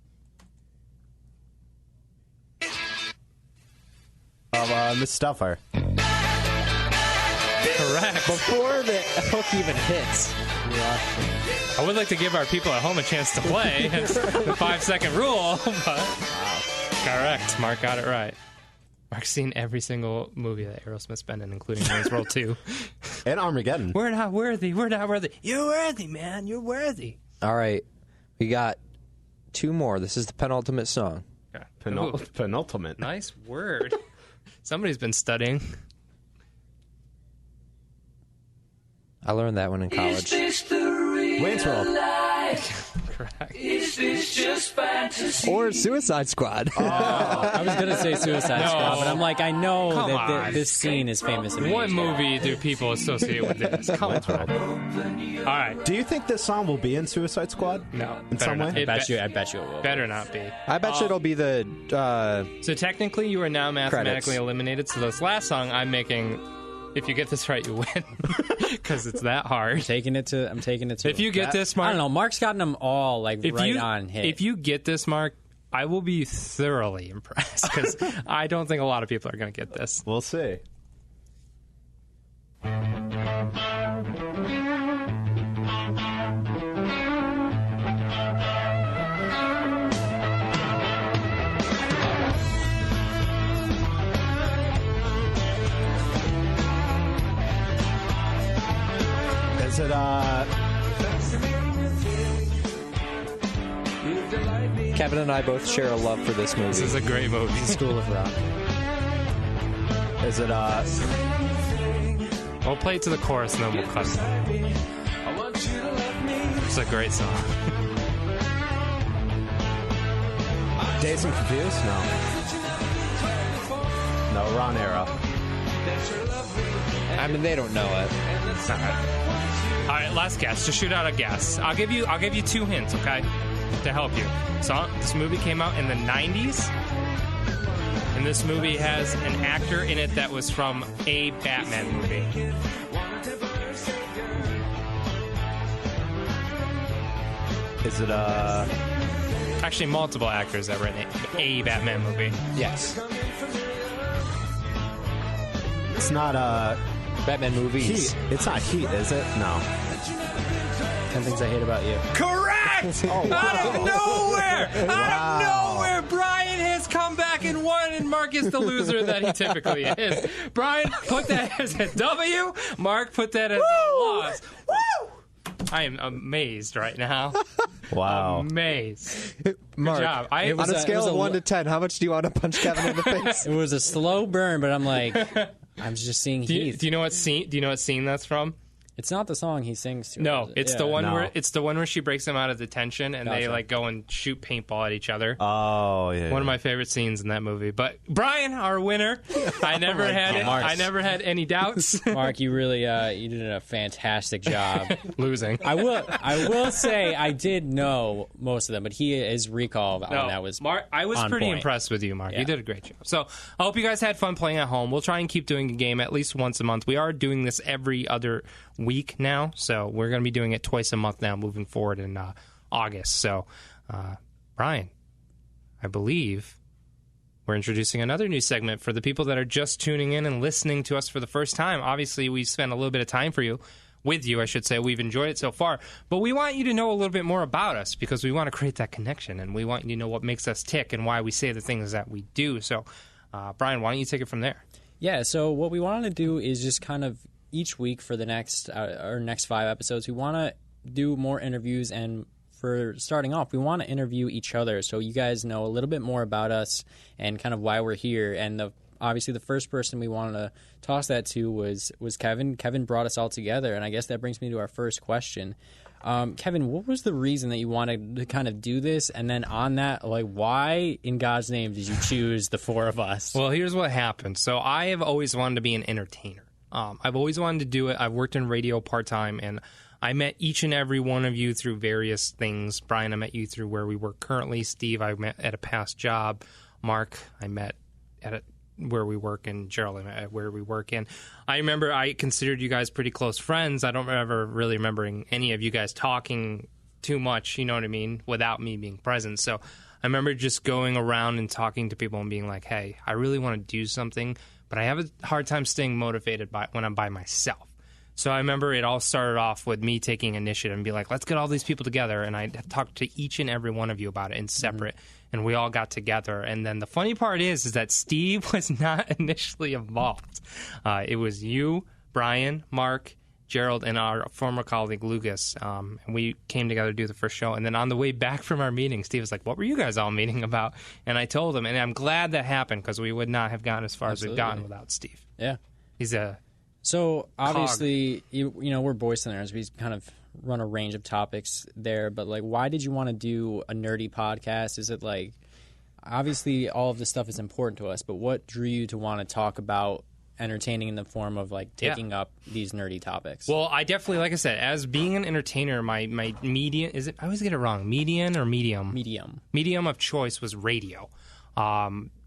Miss Stouffer. Correct. Before the hook even hits. I would like to give our people at home a chance to play. It's the 5-second rule, but correct. Mark got it right. Mark's seen every single movie that Aerosmith's been in, including Wayne's World 2. And Armageddon. We're not worthy. We're not worthy. You're worthy, man. You're worthy. All right. We got 2 more. This is the penultimate song. Penultimate. Nice word. Somebody's been studying. I learned that one in college. Wayne's World. Correct. Or Suicide Squad. I was going to say Suicide Squad, but I'm like, I know Come that on. this scene is famous. In What movie do people associate with this? Come on. All right. Do you think this song will be in Suicide Squad? No. In some way? I bet you it will. Better not be. I bet you it'll be the... So technically, you are now mathematically Credits. eliminated. So this last song, I'm making. If you get this right, you win, because it's that hard. I'm taking it to. If you get this, Mark, I don't know. Mark's gotten them all like on hit. If you get this, Mark, I will be thoroughly impressed because I don't think a lot of people are going to get this. We'll see. Is it, Kevin and I both share a love for this movie. This is a great movie. School of Rock. is it, We'll play it to the chorus and then we'll cut it. It's a great song. Dazed and Confused? No. No, wrong era. I mean, they don't know it. All right, last guess. Just shoot out a guess. I'll give you 2 hints, okay, to help you. So this movie came out in the 90s, and this movie has an actor in it that was from a Batman movie. Is it, Actually, multiple actors that were in a Batman movie. Yes. it's not, Batman movies. Heat. It's not Heat, is it? No. 10 Things I Hate About You. Correct! Out of nowhere! Out of nowhere! Brian has come back and won, and Mark is the loser that he typically is. Brian, put that as a W. Mark, put that as a loss. Woo! I am amazed right now. Wow. Amazed. Mark, Good job. on a scale of 1 to 10, how much do you want to punch Kevin in the face? It was a slow burn, but I'm like, I'm just seeing Heath. Do you know what scene? Do you know what scene that's from? It's not the song he sings to. No, it's the one No. where she breaks him out of detention and they Gotcha. like go and shoot paintball at each other. Oh, yeah. One of my favorite scenes in that movie. But Brian, our winner, I never had any doubts. Mark, you really you did a fantastic job. Losing. I will say I did know most of them, but his recall on that was Mark. I was on pretty point. impressed with you, Mark. Yeah. You did a great job. So I hope you guys had fun playing at home. We'll try and keep doing a game at least once a month. We are doing this every other week now, so we're going to be doing it twice a month now, moving forward in August. So, Brian, I believe we're introducing another new segment for the people that are just tuning in and listening to us for the first time. Obviously, we spent a little bit of time with you, I should say. We've enjoyed it so far, but we want you to know a little bit more about us because we want to create that connection, and we want you to know what makes us tick and why we say the things that we do. So, Brian, why don't you take it from there? Yeah, so what we want to do is just kind of each week for the next 5 episodes, we want to do more interviews, and for starting off, we want to interview each other so you guys know a little bit more about us and kind of why we're here. And obviously the first person we wanted to toss that to was Kevin. Kevin brought us all together, and I guess that brings me to our first question. Kevin, what was the reason that you wanted to kind of do this? And then on that, like, why in God's name did you choose the four of us? Well, here's what happened. So I have always wanted to be an entertainer. I've always wanted to do it. I've worked in radio part-time, and I met each and every one of you through various things. Brian, I met you through where we work currently. Steve, I met at a past job. Mark, I met at where we work, and Gerald, I met at where we work. And I remember I considered you guys pretty close friends. I don't ever really remembering any of you guys talking too much, you know what I mean, without me being present. So I remember just going around and talking to people and being like, hey, I really want to do something, but I have a hard time staying motivated when I'm by myself. So I remember it all started off with me taking initiative and be like, let's get all these people together. And I talked to each and every one of you about it in separate, and we all got together. And then the funny part is that Steve was not initially involved. It was you, Brian, Mark, Gerald, and our former colleague Lucas. And we came together to do the first show. And then on the way back from our meeting, Steve was like, what were you guys all meeting about? And I told him, and I'm glad that happened because we would not have gotten as far as we've gotten without Steve. Yeah. He's a... So obviously, you know, we're Boyz to Nerdz. We kind of run a range of topics there, but like, why did you want to do a nerdy podcast? Is it like, obviously, all of this stuff is important to us, but what drew you to want to talk about entertaining in the form of like taking up these nerdy topics? Well, I definitely, like I said, as being an entertainer, my median I always get it wrong, median or medium? Medium of choice was radio.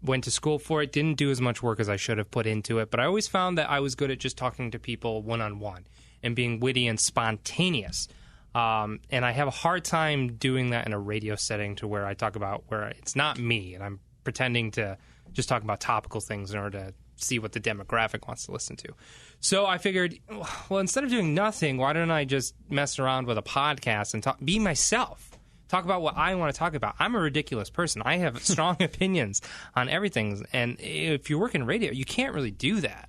Went to school for it, didn't do as much work as I should have put into it, but I always found that I was good at just talking to people one-on-one and being witty and spontaneous. And I have a hard time doing that in a radio setting to where I talk about where it's not me and I'm pretending to just talk about topical things in order to see what the demographic wants to listen to. So I figured, well, instead of doing nothing, why don't I just mess around with a podcast and be myself? Talk about what I want to talk about. I'm a ridiculous person. I have strong opinions on everything. And if you work in radio, you can't really do that.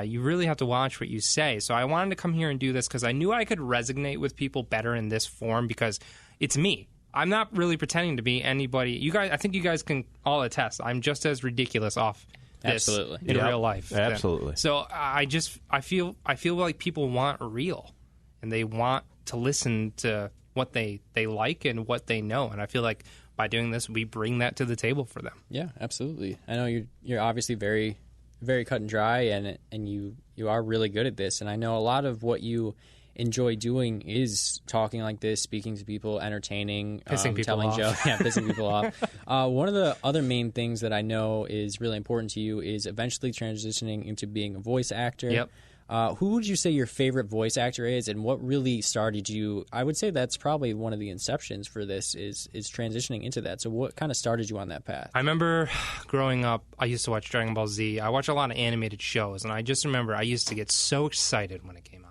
You really have to watch what you say. So I wanted to come here and do this because I knew I could resonate with people better in this form because it's me. I'm not really pretending to be anybody. You guys, I think you guys can all attest. I'm just as ridiculous off this in real life. Absolutely. So I feel like people want real, and they want to listen to what they like and what they know. And I feel like by doing this, we bring that to the table for them. Yeah, absolutely. I know you're obviously very, very cut and dry, and you are really good at this. And I know a lot of what you enjoy doing is talking like this, speaking to people, entertaining, pissing people telling off. jokes, pissing people off. One of the other main things that I know is really important to you is eventually transitioning into being a voice actor. Yep. Who would you say your favorite voice actor is, and what really started you? I would say that's probably one of the inceptions for this is transitioning into that. So what kind of started you on that path? I remember growing up, I used to watch Dragon Ball Z. I watch a lot of animated shows, and I just remember I used to get so excited when it came on.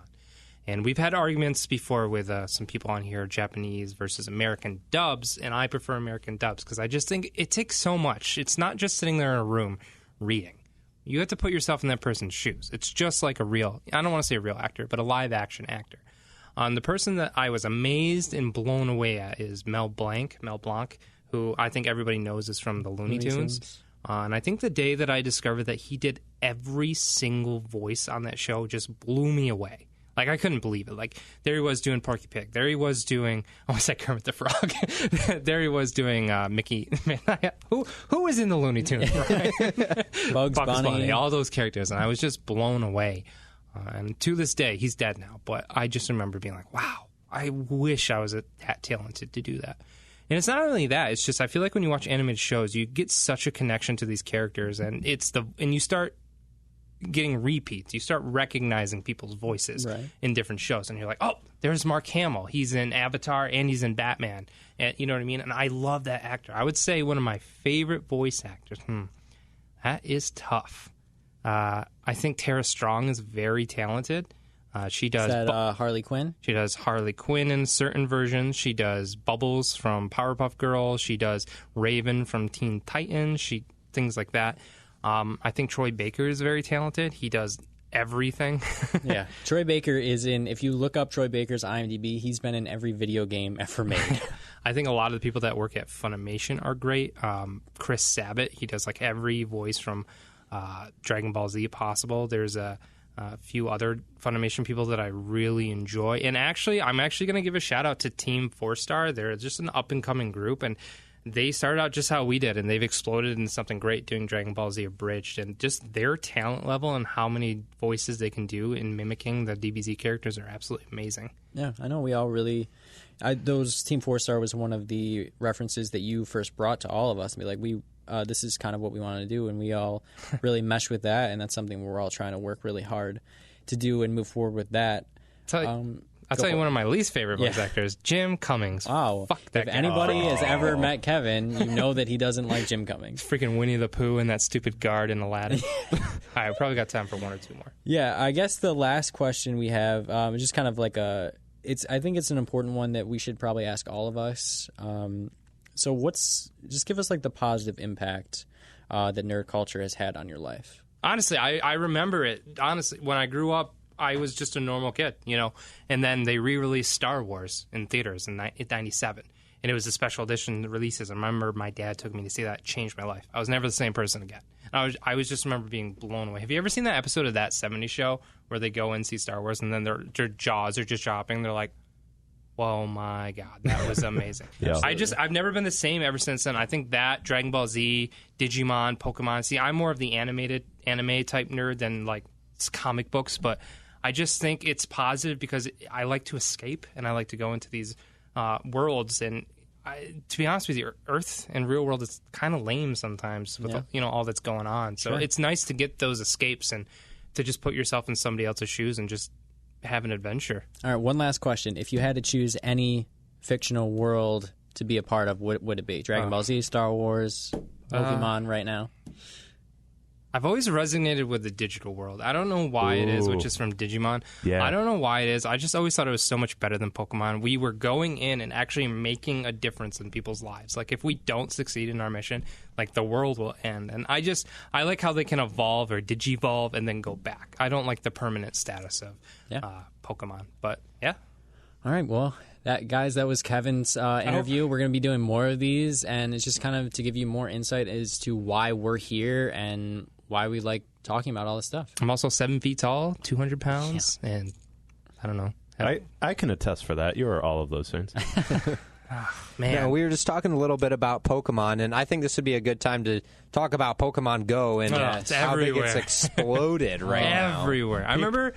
And we've had arguments before with some people on here, Japanese versus American dubs, and I prefer American dubs because I just think it takes so much. It's not just sitting there in a room reading. You have to put yourself in that person's shoes. It's just like I don't want to say a real actor, but a live-action actor. The person that I was amazed and blown away at is Mel Blanc, who I think everybody knows is from the Looney Tunes. And I think the day that I discovered that he did every single voice on that show just blew me away. Like, I couldn't believe it. Like, there he was doing Porky Pig. There he was doing, I almost said Kermit the Frog. There he was doing Mickey. Who was in the Looney Tunes? Bugs Bunny. All those characters. And I was just blown away. And to this day, he's dead now. But I just remember being like, wow, I wish I was that talented to do that. And it's not only that. It's just I feel like when you watch animated shows, you get such a connection to these characters. And you start getting repeats. You start recognizing people's voices in different shows. And you're like, oh, there's Mark Hamill. He's in Avatar and he's in Batman. And you know what I mean? And I love that actor. I would say one of my favorite voice actors. That is tough. I think Tara Strong is very talented. She does Is that Harley Quinn? She does Harley Quinn in certain versions. She does Bubbles from Powerpuff Girls. She does Raven from Teen Titans. Things like that. I think Troy Baker is very talented. He does everything. Yeah. Troy Baker is in, if you look up Troy Baker's IMDb, he's been in every video game ever made. I think a lot of the people that work at Funimation are great. Chris Sabat, he does like every voice from Dragon Ball Z possible. There's a few other Funimation people that I really enjoy. And actually, I'm actually going to give a shout out to Team 4-Star. They're just an up-and-coming group, and they started out just how we did, and they've exploded into something great doing Dragon Ball Z Abridged. And just their talent level and how many voices they can do in mimicking the DBZ characters are absolutely amazing. Yeah, I know we all really... those Team 4-Star was one of the references that you first brought to all of us. And be like, this is kind of what we want to do, and we all really mesh with that, and that's something we're all trying to work really hard to do and move forward with that. I'll tell you one of my least favorite voice actors, Jim Cummings. Wow. Fuck that guy. If anybody has ever met Kevin, you know that he doesn't like Jim Cummings. Freaking Winnie the Pooh and that stupid guard in Aladdin. All right, we probably got time for one or two more. Yeah, I guess the last question we have is just kind of like I think it's an important one that we should probably ask all of us. So just give us like the positive impact that nerd culture has had on your life. Honestly, I remember it. Honestly, when I grew up, I was just a normal kid, and then they re-released Star Wars in theaters in 97, and it was a special edition releases. I remember my dad took me to see that. It changed my life. I was never the same person again. I was just remember being blown away. Have you ever seen that episode of That 70s Show where they go and see Star Wars and then their jaws are just dropping? They're like, oh my God, that was amazing. Yeah. I've never been the same ever since then. I think that Dragon Ball Z, Digimon, Pokemon. See, I'm more of the anime type nerd than like comic books, but I just think it's positive because I like to escape and I like to go into these worlds. And to be honest with you, Earth and real world is kind of lame sometimes with all that's going on. So it's nice to get those escapes and to just put yourself in somebody else's shoes and just have an adventure. All right, one last question. If you had to choose any fictional world to be a part of, what would it be? Dragon Ball Z, Star Wars, Pokemon right now? I've always resonated with the digital world. I don't know why it is, which is from Digimon. Yeah. I don't know why it is. I just always thought it was so much better than Pokemon. We were going in and actually making a difference in people's lives. Like, if we don't succeed in our mission, like, the world will end. And I like how they can evolve or digivolve and then go back. I don't like the permanent status of Pokemon. But, yeah. All right, well... Guys, that was Kevin's interview. We're going to be doing more of these, and it's just kind of to give you more insight as to why we're here and why we like talking about all this stuff. I'm also 7 feet tall, 200 pounds, and I don't know. I can attest for that. You are all of those things. Man. Yeah, we were just talking a little bit about Pokemon, and I think this would be a good time to talk about Pokemon Go and it's how big everywhere. it's exploded right now. Everywhere. I remember...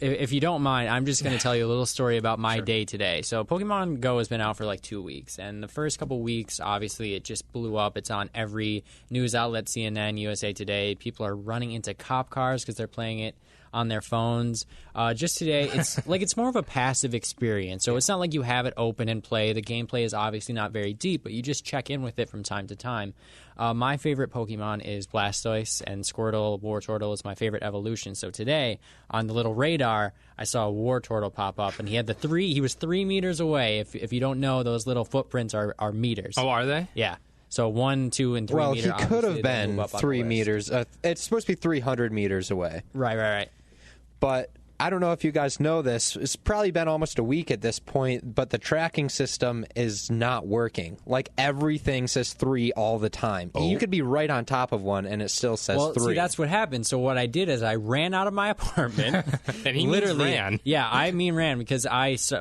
if you don't mind, I'm just going to tell you a little story about my day today. So Pokemon Go has been out for like 2 weeks, and the first couple weeks, obviously, it just blew up. It's on every news outlet, CNN, USA Today. People are running into cop cars because they're playing it on their phones. Just today, it's like it's more of a passive experience. So it's not like you have it open and play. The gameplay is obviously not very deep, but you just check in with it from time to time. My favorite Pokemon is Blastoise, and Squirtle, Wartortle is my favorite evolution. So today, on the little radar, I saw a Wartortle pop up, and he was 3 meters away. If you don't know, those little footprints are meters. Oh, are they? Yeah. So 1, 2, and 3 meters. Well, he could have been 3 meters. It's supposed to be 300 meters away. Right. But I don't know if you guys know this. It's probably been almost a week at this point, but the tracking system is not working. Like, everything says 3 all the time. You could be right on top of one, and it still says 3. See, that's what happened. So what I did is I ran out of my apartment. And he literally ran. Yeah, I mean ran because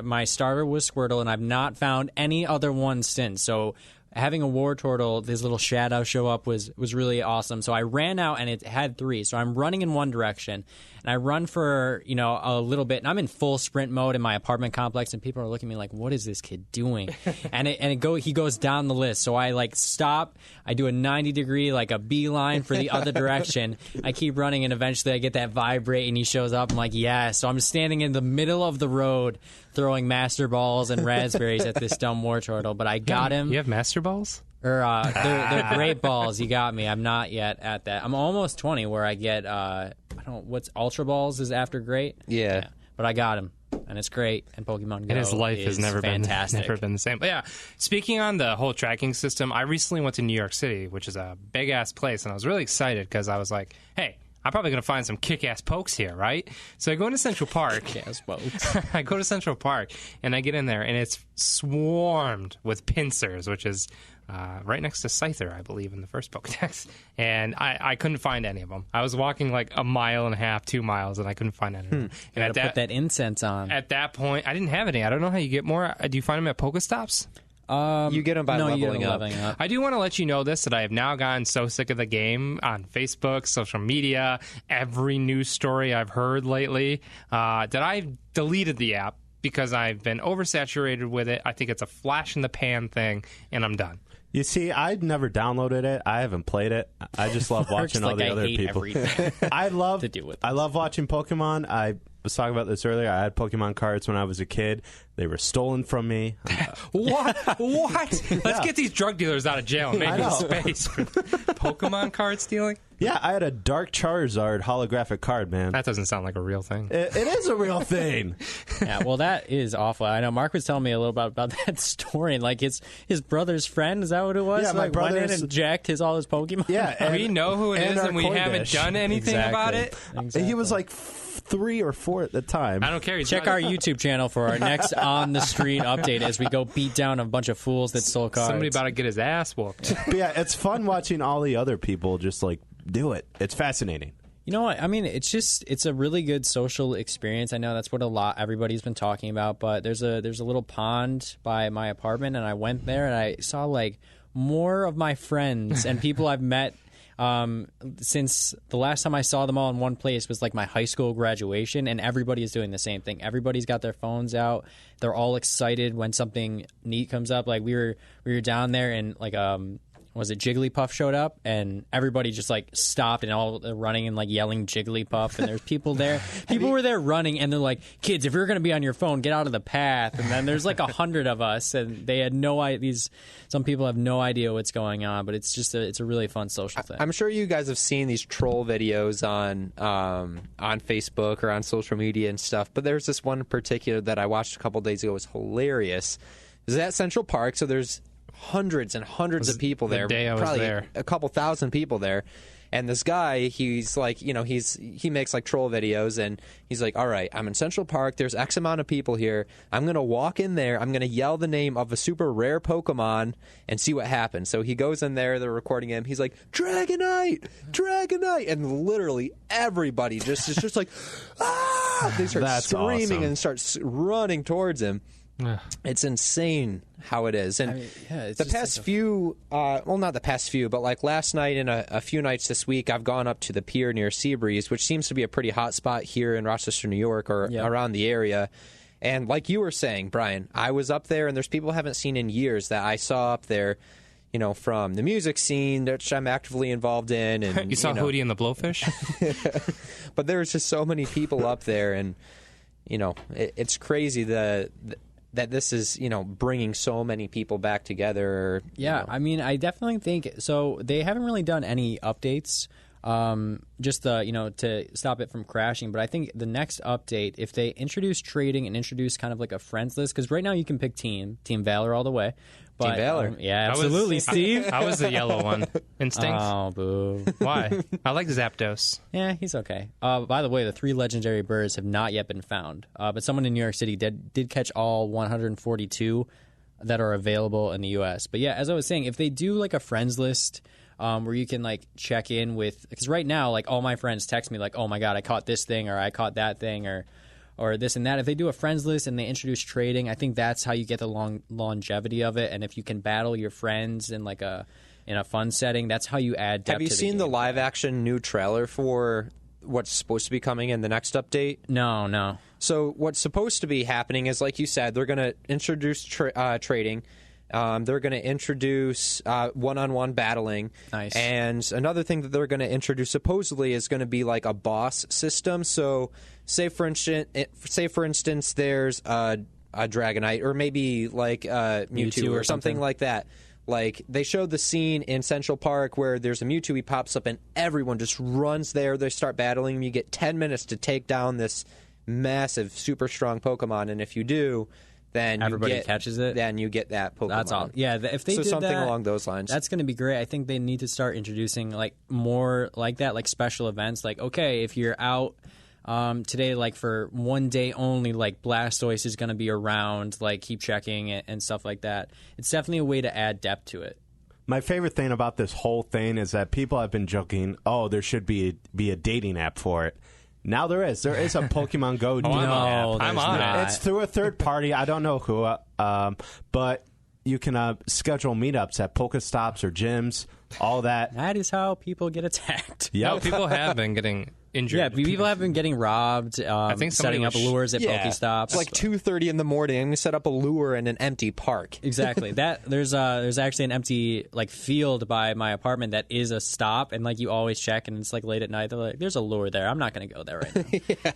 my starter was Squirtle, and I've not found any other one since. So having a war turtle, this little shadow show up was really awesome. So I ran out, and it had 3. So I'm running in one direction, and I run for a little bit, and I'm in full sprint mode in my apartment complex, and people are looking at me like, "What is this kid doing?" He goes down the list. So I stop. I do a 90-degree a beeline for the other direction. I keep running, and eventually I get that vibrate, and he shows up. I'm like, "Yes." So I'm standing in the middle of the road, throwing master balls and raspberries at this dumb war turtle, but I got him. You have master balls? Or they're great balls. You got me. I'm not yet at that. I'm almost 20 where I get what's Ultra Balls is after great. Yeah. But I got him, and it's great. And Pokemon Go and his life has never fantastic. been the same. But yeah, speaking on the whole tracking system, I recently went to New York City, which is a big ass place, and I was really excited because I was like, hey, I'm probably going to find some kick-ass pokes here, right? So I go into Central Park. Kick-ass pokes. I go to Central Park, and I get in there, and it's swarmed with pincers, which is right next to Scyther, I believe, in the first Pokedex. And I couldn't find any of them. I was walking 1.5 miles, 2 miles, and I couldn't find any of them. You got to put that incense on. At that point, I didn't have any. I don't know how you get more. Do you find them at Pokestops? You get them by leveling up. I do want to let you know this, that I have now gotten so sick of the game on Facebook, social media, every news story I've heard lately, that I've deleted the app because I've been oversaturated with it. I think it's a flash in the pan thing, and I'm done. You see, I'd never downloaded it. I haven't played it. I just love watching all the other people. I love watching Pokemon. I was talking about this earlier. I had Pokemon cards when I was a kid. They were stolen from me. What? Let's get these drug dealers out of jail and make space for Pokemon card stealing. Yeah, I had a Dark Charizard holographic card, man. That doesn't sound like a real thing. It is a real thing. Yeah, well, that is awful. I know Mark was telling me a little bit about that story. His brother's friend, is that what it was? Yeah, my brother went in and jacked all his Pokemon. Yeah, and we know who it is, and we haven't done anything about it. Exactly. He was 3 or 4 at the time. I don't care. Check our YouTube channel for our next On the Street update as we go beat down a bunch of fools that stole cards. Somebody about to get his ass whooped. But yeah, it's fun watching all the other people just do it. It's fascinating. You know what? I mean, it's a really good social experience. I know that's what everybody's been talking about, but there's a little pond by my apartment, and I went there and I saw more of my friends and people I've met since the last time I saw them all in one place was my high school graduation, and everybody is doing the same thing. Everybody's got their phones out. They're all excited when something neat comes up. We were down there and was it Jigglypuff showed up, and everybody just stopped and all running and yelling Jigglypuff, and there's people there. People were there running, and they're like, "Kids, if you're going to be on your phone, get out of the path." And then there's 100 of us, and they had no idea. Some people have no idea what's going on, but it's just it's a really fun social thing. I'm sure you guys have seen these troll videos on Facebook or on social media and stuff, but there's this one in particular that I watched a couple days ago. It was hilarious. It was at Central Park, so there's hundreds and hundreds of people there. The day I was probably there. A couple thousand people there. And this guy, he's he makes troll videos, and he's all right, I'm in Central Park, there's X amount of people here, I'm going to walk in there, I'm going to yell the name of a super rare Pokemon and see what happens. So he goes in there, they're recording him, he's like, Dragonite! And literally everybody is just ah! They start That's screaming awesome. And start running towards him. It's insane how it is. And the past few, not the past few, but last night and a few nights this week, I've gone up to the pier near Seabreeze, which seems to be a pretty hot spot here in Rochester, New York, or around the area. And like you were saying, Brian, I was up there, and there's people I haven't seen in years that I saw up there, from the music scene, which I'm actively involved in. And you saw Hootie and the Blowfish? But there's just so many people up there, and, it's crazy that this is, bringing so many people back together. Yeah, I mean, I definitely think so. They haven't really done any updates, just to stop it from crashing. But I think the next update, if they introduce trading and introduce kind of a friends list, because right now you can pick Team Valor all the way, But, Valor. Yeah, absolutely, Steve. I was the yellow one. Instinct. Oh, boo. Why? I like Zapdos. Yeah, he's okay. By the way, the 3 legendary birds have not yet been found. But someone in New York City did catch all 142 that are available in the U.S. But yeah, as I was saying, if they do like a friends list where you can like check in with, because right now like all my friends text me like, oh my god, I caught this thing or I caught that thing or this and that. If they do a friends list and they introduce trading, I think that's how you get the longevity of it. And if you can battle your friends in like in a fun setting, that's how you add depth. Have you seen the live action new trailer for what's supposed to be coming in the next update? No. So what's supposed to be happening is, like you said, they're going to introduce trading. They're going to introduce one-on-one battling. Nice. And another thing that they're going to introduce supposedly is going to be like a boss system. So say for instance, there's a Dragonite or maybe like Mewtwo or something like that. Like, they showed the scene in Central Park where there's a Mewtwo, he pops up, and everyone just runs there. They start battling him. You get 10 minutes to take down this massive, super strong Pokemon, and if you do, then everybody catches it. Then you get that Pokemon. That's all. Yeah, if they did something that, along those lines, that's going to be great. I think they need to start introducing like more like that, like special events. Like, okay, if you're out today, like for one day only, like Blastoise is going to be around. Like, keep checking it and stuff like that. It's definitely a way to add depth to it. My favorite thing about this whole thing is that people have been joking, oh, there should be a dating app for it. Now there is. There is a Pokemon Go dating app. I'm on it. It's through a third party. I don't know who, but you can schedule meetups at Pokestops or gyms, all that. That is how people get attacked. Yeah, people have been getting injured. Yeah, people have been getting robbed. I think setting up lures at Pokestops. It's like 2:30 in the morning. I'm gonna set up a lure in an empty park. Exactly. There's actually an empty like field by my apartment that is a stop, and like you always check, and it's like late at night. They're like, "There's a lure there. I'm not gonna go there right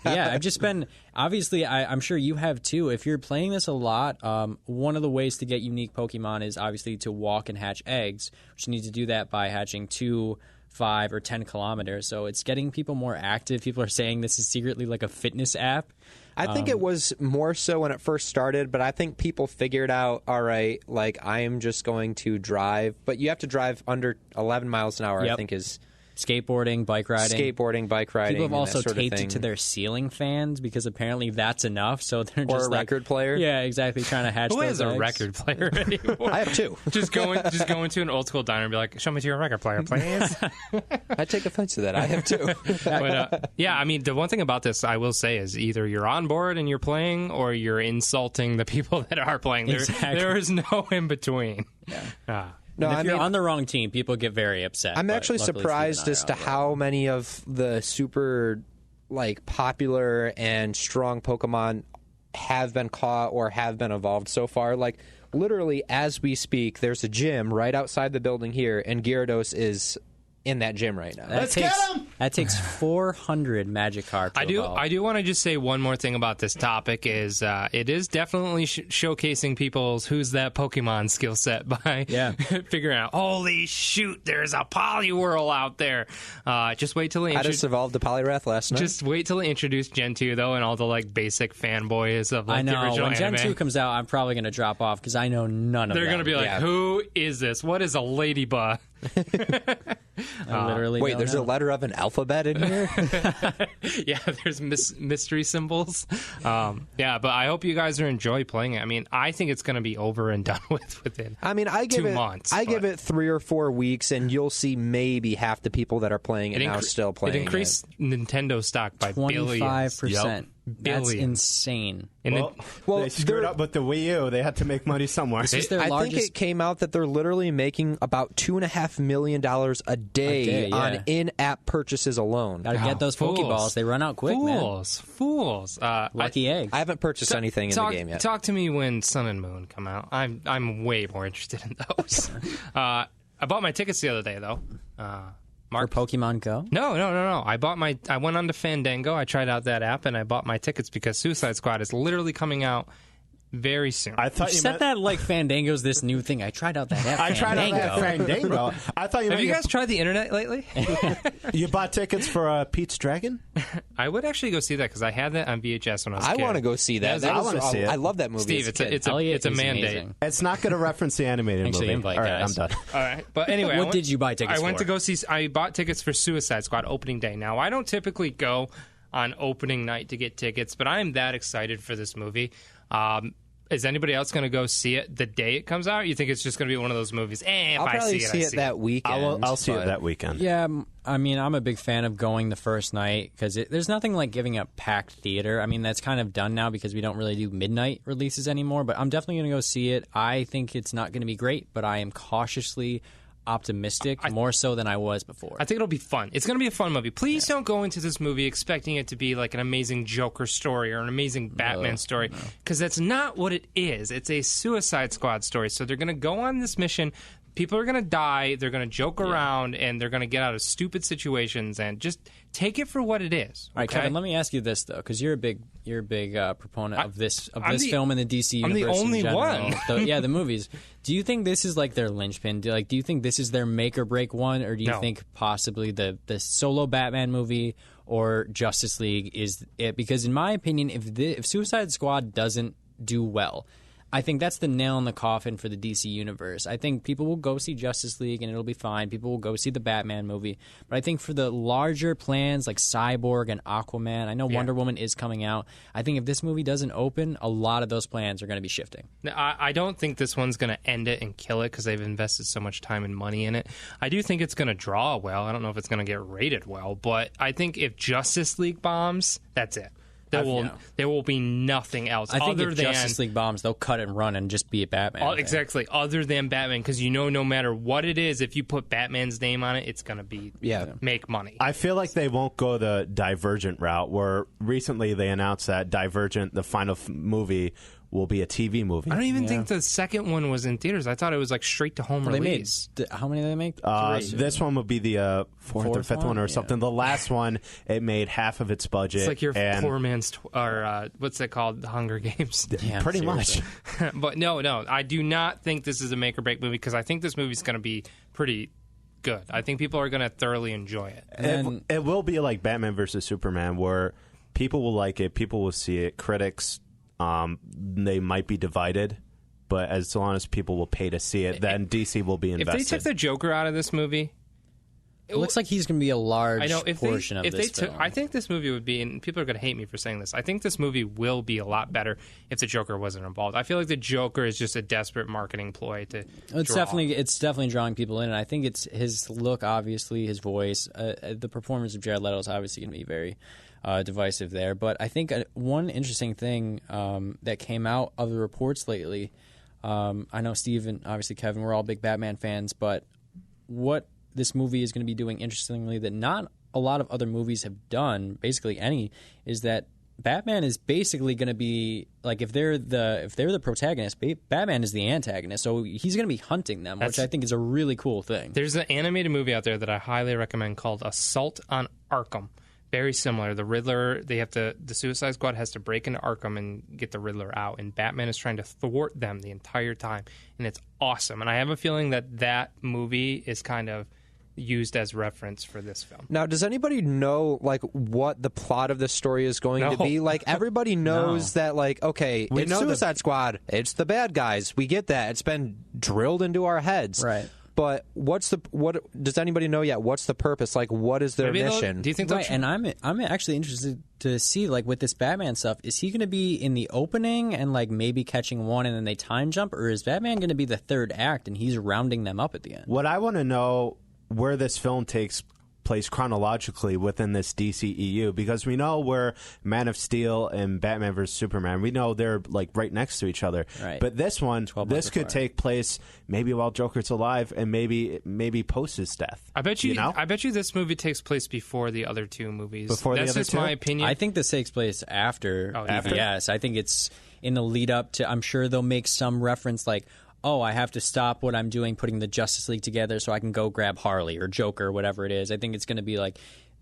now." Yeah, I've just been obviously. I'm sure you have too. If you're playing this a lot, one of the ways to get unique Pokemon is obviously to walk and hatch eggs, which you need to do that by hatching 2, 5, or 10 kilometers. So it's getting people more active. People are saying this is secretly like a fitness app. I think it was more so when it first started, but I think people figured out, all right, like I am just going to drive, but you have to drive under 11 miles an hour, I think is... Skateboarding, bike riding. People have also taped it to their ceiling fans because apparently that's enough. So they're just a record player. Yeah, exactly. Trying to hatch. Who those is a eggs. record player anymore? I have 2. Just go into an old school diner and be like, "Show me to your record player, please." I take offense to that. I have 2. But yeah, I mean, the one thing about this I will say is either you're on board and you're playing, or you're insulting the people that are playing. There is no in between. Yeah. No, if you're on the wrong team, people get very upset. I'm actually surprised as to how many of the super like popular and strong Pokemon have been caught or have been evolved so far. Like, literally, as we speak, there's a gym right outside the building here, and Gyarados is in that gym right now. Let's get him! That takes 400 Magikarp to evolve. I do want to just say one more thing about this topic is it is definitely showcasing people's who's that Pokemon skill set by figuring out, holy shoot, there's a Poliwhirl out there. Just wait till they I just evolved the Poliwrath last night. Just wait till they introduce Gen 2, though, and all the like basic fanboys of like, the original when anime. Gen 2 comes out, I'm probably going to drop off because I know none of them. They're going to be like, who is this? What is a ladybug? I literally wait, there's a letter of an alphabet in here? Yeah, there's mystery symbols. Yeah, but I hope you guys are enjoy playing it. I mean, I think it's going to be over and done with within 2 months. I give it 3 or 4 weeks, and you'll see maybe half the people that are playing it now still playing it. It increased Nintendo stock by 25%. Yep. That's insane. Well, they screwed up with the Wii U. They had to make money somewhere. I think it came out that they're literally making about $2.5 million a day on in-app purchases alone. Got to get those Pokeballs. They run out quick, man. Fools. Lucky eggs. I haven't purchased anything in the game yet. Talk to me when Sun and Moon come out. I'm way more interested in those. I bought my tickets the other day, though. For Pokemon Go? No. I went on to Fandango. I tried out that app, and I bought my tickets because Suicide Squad is literally coming out very soon. I thought you said that like Fandango's this new thing. I tried out that app. I tried out that Fandango. I thought you. Have you guys tried the internet lately? You bought tickets for Pete's Dragon? I would actually go see that because I had that on VHS when I was a kid. I want to go see that. I want to see it. I love that movie. Steve, it's a mandate. Amazing. It's not going to reference the animated movie. Invite All right, guys. I'm done. All right, but anyway, what did you buy tickets for? I went to go see. I bought tickets for Suicide Squad opening day. Now, I don't typically go on opening night to get tickets, but I am that excited for this movie. Is anybody else going to go see it the day it comes out? You think it's just going to be one of those movies? If I'll I probably see it that weekend. I'll see it that weekend. Yeah, I mean, I'm a big fan of going the first night because there's nothing like giving a packed theater. I mean, that's kind of done now because we don't really do midnight releases anymore, but I'm definitely going to go see it. I think it's not going to be great, but I am cautiously optimistic, more so than I was before. I think it'll be fun. It's going to be a fun movie. Please don't go into this movie expecting it to be like an amazing Joker story or an amazing Batman story, because that's not what it is. It's a Suicide Squad story. So they're going to go on this mission. People are going to die. They're going to joke around, and they're going to get out of stupid situations, and just take it for what it is. All right, Kevin. Let me ask you this though, because you're a big proponent of this film in the DC universe. I'm the only in general. one. The movies. Do you think this is like their linchpin? Do you think this is their make or break one, or do you think possibly the solo Batman movie or Justice League is it? Because in my opinion, if Suicide Squad doesn't do well, I think that's the nail in the coffin for the DC universe. I think people will go see Justice League and it'll be fine. People will go see the Batman movie. But I think for the larger plans like Cyborg and Aquaman, I know Wonder Woman is coming out. I think if this movie doesn't open, a lot of those plans are going to be shifting. I don't think this one's going to end it and kill it because they've invested so much time and money in it. I do think it's going to draw well. I don't know if it's going to get rated well, but I think if Justice League bombs, that's it. There will be nothing else. I think other if than Justice League bombs, they'll cut and run and just be a Batman. Exactly. Other than Batman, because no matter what it is, if you put Batman's name on it, it's going to be make money. I feel like they won't go the Divergent route, where recently they announced that Divergent, the final movie, will be a TV movie. I don't even think the second one was in theaters. I thought it was like straight to home release. How many did they make? This one would be the fourth or fifth one or something. The last one, it made half of its budget. It's like your poor man's, what's that called? The Hunger Games. Yeah, pretty much. But no, I do not think this is a make or break movie because I think this movie's going to be pretty good. I think people are going to thoroughly enjoy it. It will be like Batman versus Superman, where people will like it, people will see it, critics. They might be divided, but as long as people will pay to see it, then DC will be invested. If they took the Joker out of this movie, it looks like he's going to be a large portion of this film. I think this movie would be, and people are going to hate me for saying this, I think this movie will be a lot better if the Joker wasn't involved. I feel like the Joker is just a desperate marketing ploy to It's definitely drawing people in, and I think it's his look, obviously, his voice. The performance of Jared Leto is obviously going to be very divisive there. But I think one interesting thing that came out of the reports lately, I know Steve and obviously Kevin, we're all big Batman fans, but what this movie is going to be doing interestingly that not a lot of other movies have done, basically any, is that Batman is basically going to be like if they're the protagonist, Batman is the antagonist, so he's going to be hunting them, which I think is a really cool thing. There's an animated movie out there that I highly recommend called Assault on Arkham. Very similar. The Riddler, the Suicide Squad has to break into Arkham and get the Riddler out, and Batman is trying to thwart them the entire time, and it's awesome. And I have a feeling that movie is kind of used as reference for this film. Now, does anybody know what the plot of this story is going to be? Like, everybody knows that, okay, it's Suicide Squad, it's the bad guys. We get that. It's been drilled into our heads. Right. But what does anybody know yet? What's the purpose? What is their mission? Do you think and I'm actually interested to see with this Batman stuff, is he going to be in the opening and maybe catching one and then they time jump, or is Batman going to be the third act and he's rounding them up at the end? What I want to know where this film takes place chronologically within this DCEU, because we know where Man of Steel and Batman vs Superman, we know they're right next to each other. Right. But this could take place maybe while Joker's alive and maybe post his death. I bet you this movie takes place before the other two movies. That's just my opinion. I think this takes place after. Yes, I think it's in the lead up to. I'm sure they'll make some reference I have to stop what I'm doing, putting the Justice League together so I can go grab Harley or Joker or whatever it is. I think it's going to be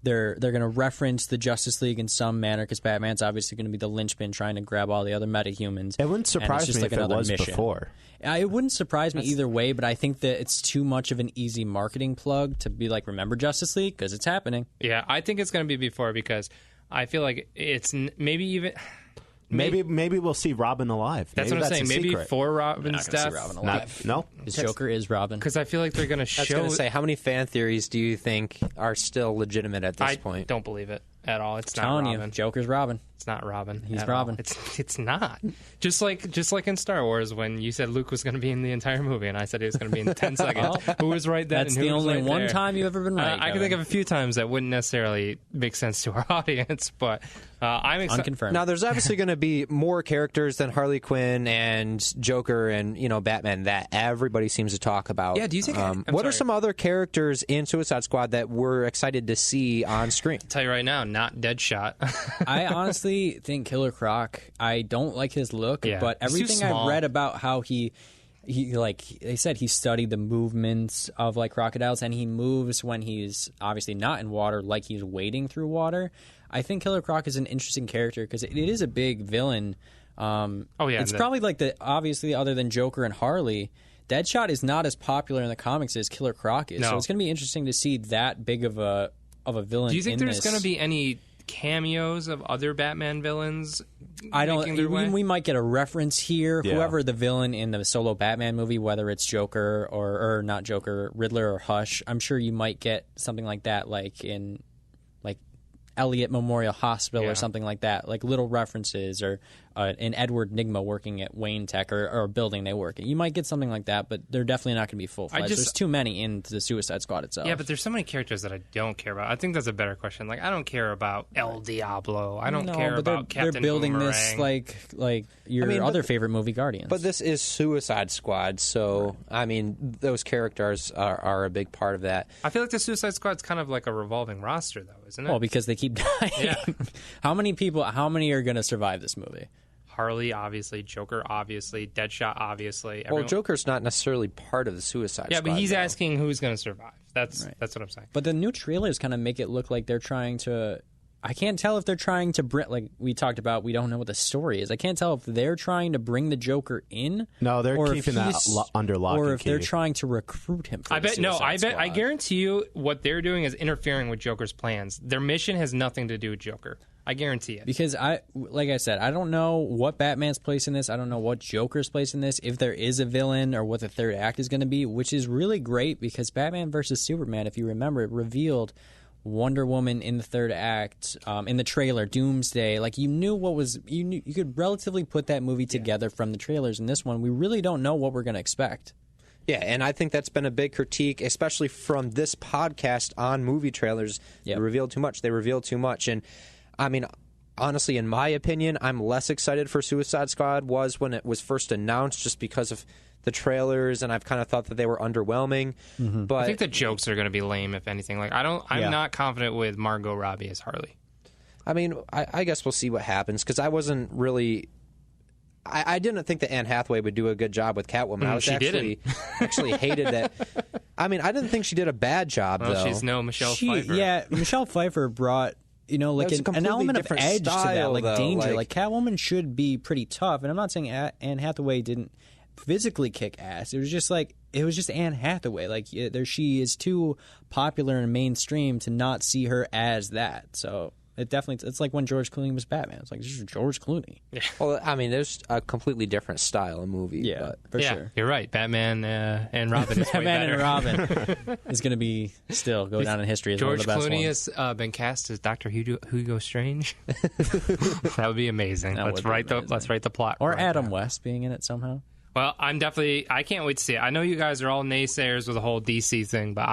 they're going to reference the Justice League in some manner because Batman's obviously going to be the linchpin trying to grab all the other metahumans. It wouldn't surprise me if it was before. It wouldn't surprise me either way, but I think that it's too much of an easy marketing plug to be like, remember Justice League? Because it's happening. Yeah, I think it's going to be before because I feel like it's maybe even... Maybe we'll see Robin alive. That's what I'm saying. Maybe for Robin's death. Robin alive. No? His Joker is Robin. Because I feel like they're going to show... I was going to say, how many fan theories do you think are still legitimate at this point? I don't believe it at all. It's not telling Robin. You, Joker's Robin. It's not Robin. He's Robin. It's not. Just like in Star Wars when you said Luke was going to be in the entire movie and I said he was going to be in 10 seconds. Who was right then? That's and who the was only right one there? time you've ever been right. I can think of a few times that wouldn't necessarily make sense to our audience, but I'm excited. Unconfirmed. Now, there's obviously going to be more characters than Harley Quinn and Joker and Batman that everybody seems to talk about. Yeah, do you think? What are some other characters in Suicide Squad that we're excited to see on screen? I'll tell you right now, not Deadshot. I honestly think Killer Croc. I don't like his look, but everything I've read about how he like they said he studied the movements of like crocodiles and he moves when he's obviously not in water, like he's wading through water. I think Killer Croc is an interesting character because it is a big villain. It's probably like obviously other than Joker and Harley. Deadshot is not as popular in the comics as Killer Croc is, so it's going to be interesting to see that big of a villain. Do you think there's going to be any cameos of other Batman villains? I don't. We might get a reference here. Yeah. Whoever the villain in the solo Batman movie, whether it's Joker or not Joker, Riddler or Hush, I'm sure you might get something like that, like in Elliott Memorial Hospital or something like that, like little references, or an Edward Nygma working at Wayne Tech or a building they work at. You might get something like that, but they're definitely not going to be full-fledged. There's too many in the Suicide Squad itself. Yeah, but there's so many characters that I don't care about. I think that's a better question. Like, I don't care about El Diablo. I don't care about Captain They're building Boomerang. this like your other favorite movie, Guardians. But this is Suicide Squad, so, I mean, those characters are a big part of that. I feel like the Suicide Squad's kind of like a revolving roster, though, isn't it? Well, because they keep dying. Yeah. How many are going to survive this movie? Harley, obviously. Joker, obviously. Deadshot, obviously. Well, Joker's not necessarily part of the Suicide Squad. Yeah, but he's asking who's going to survive. That's what I'm saying. But the new trailers kind of make it look like they're trying to... I can't tell if they're trying to bring... Like we talked about, we don't know what the story is. I can't tell if they're trying to bring the Joker in. No, they're keeping that under lock and key. Or if they're trying to recruit him for I guarantee you what they're doing is interfering with Joker's plans. Their mission has nothing to do with Joker. I guarantee it. Because like I said, I don't know what Batman's place in this. I don't know what Joker's place in this. If there is a villain or what the third act is going to be, which is really great because Batman versus Superman, if you remember, it revealed Wonder Woman in the third act, in the trailer, Doomsday. Like you knew you could relatively put that movie together from the trailers. In this one, we really don't know what we're going to expect. Yeah, and I think that's been a big critique, especially from this podcast on movie trailers. Yep. They reveal too much. They reveal too much. And, I mean, honestly, in my opinion, I'm less excited for Suicide Squad was when it was first announced just because of the trailers, and I've kind of thought that they were underwhelming. Mm-hmm. But I think the jokes are going to be lame, if anything. Like I'm not confident with Margot Robbie as Harley. I mean, I guess we'll see what happens, because I wasn't really... I didn't think that Anne Hathaway would do a good job with Catwoman. I was actually hated that. I mean, I didn't think she did a bad job, though. She's no Michelle Pfeiffer. Yeah, Michelle Pfeiffer brought, like an element of edge style, to that, like though, danger. Like Catwoman should be pretty tough, and I'm not saying Anne Hathaway didn't physically kick ass. It was just Anne Hathaway. Like she is too popular and mainstream to not see her as that. So. It's like when George Clooney was Batman. It's like, this is George Clooney. Yeah. Well, I mean, there's a completely different style of movie. Yeah, for sure. You're right. Batman and Robin is way better. Batman and Robin is going to go down in history as one of the best ones. George Clooney has been cast as Dr. Hugo Strange. That would be amazing. Let's write the plot. Or Adam West being in it somehow. Well, I can't wait to see it. I know you guys are all naysayers with the whole DC thing, but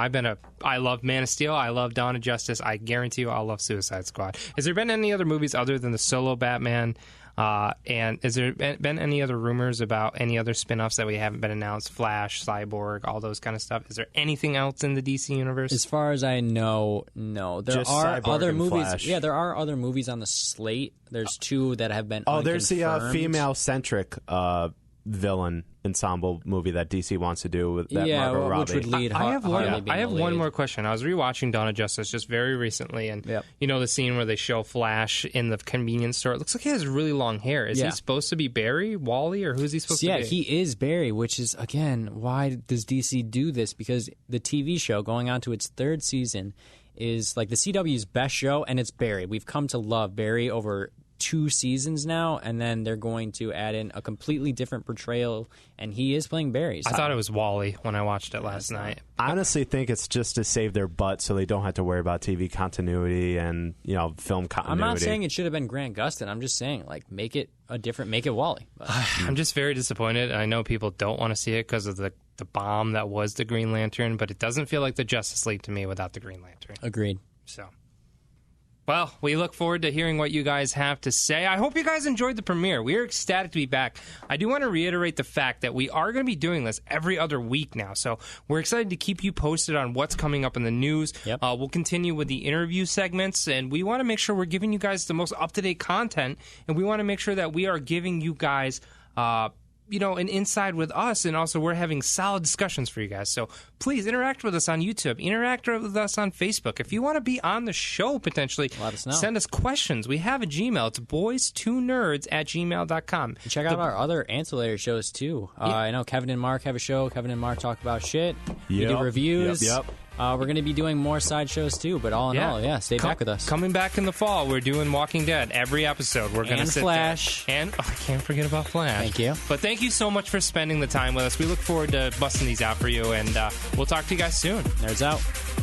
I love Man of Steel. I love Dawn of Justice. I guarantee you I'll love Suicide Squad. Has there been any other movies other than the solo Batman? And has there been any other rumors about any other spin-offs that we haven't been announced? Flash, Cyborg, all those kind of stuff. Is there anything else in the DC universe? As far as I know, no. There Just are Cyborg other movies. Flash. Yeah, there are other movies on the slate. There's two that have been there's the female-centric villain ensemble movie that DC wants to do with that Margot Robbie. Which would lead I have one more question. I was rewatching Dawn of Justice just very recently, and you know the scene where they show Flash in the convenience store. It looks like he has really long hair. Is he supposed to be Barry, Wally, or who's he supposed to be? Yeah, he is Barry, which is, again, why does DC do this? Because the TV show, going on to its 3rd season, is like the CW's best show, and it's Barry. We've come to love Barry over 2 seasons now, and then they're going to add in a completely different portrayal, and he is playing Barry. So. I thought it was Wally when I watched it last night. I honestly think it's just to save their butt so they don't have to worry about TV continuity and, you know, film continuity. I'm not saying it should have been Grant Gustin. I'm just saying, like, make it Wally. I'm just very disappointed. I know people don't want to see it because of the bomb that was the Green Lantern, but it doesn't feel like the Justice League to me without the Green Lantern. Agreed. So... well, we look forward to hearing what you guys have to say. I hope you guys enjoyed the premiere. We are ecstatic to be back. I do want to reiterate the fact that we are going to be doing this every other week now. So we're excited to keep you posted on what's coming up in the news. Yep. We'll continue with the interview segments, and we want to make sure we're giving you guys the most up-to-date content, and we want to make sure that we are giving you guys... an inside with us, and also we're having solid discussions for you guys. So please interact with us on YouTube, interact with us on Facebook. If you want to be on the show potentially, let us know. Send us questions. We have a Gmail. It's boys2nerds@gmail.com. Check out our other ancillary shows too. I know Kevin and Mark have a show. Kevin and Mark talk about shit. We do reviews. Yep. We're going to be doing more side shows too, but all in all, stay back with us. Coming back in the fall, we're doing Walking Dead every episode. We're going to sit Flash. there. And I can't forget about Flash. Thank you. But thank you so much for spending the time with us. We look forward to busting these out for you, and we'll talk to you guys soon. Nerds out.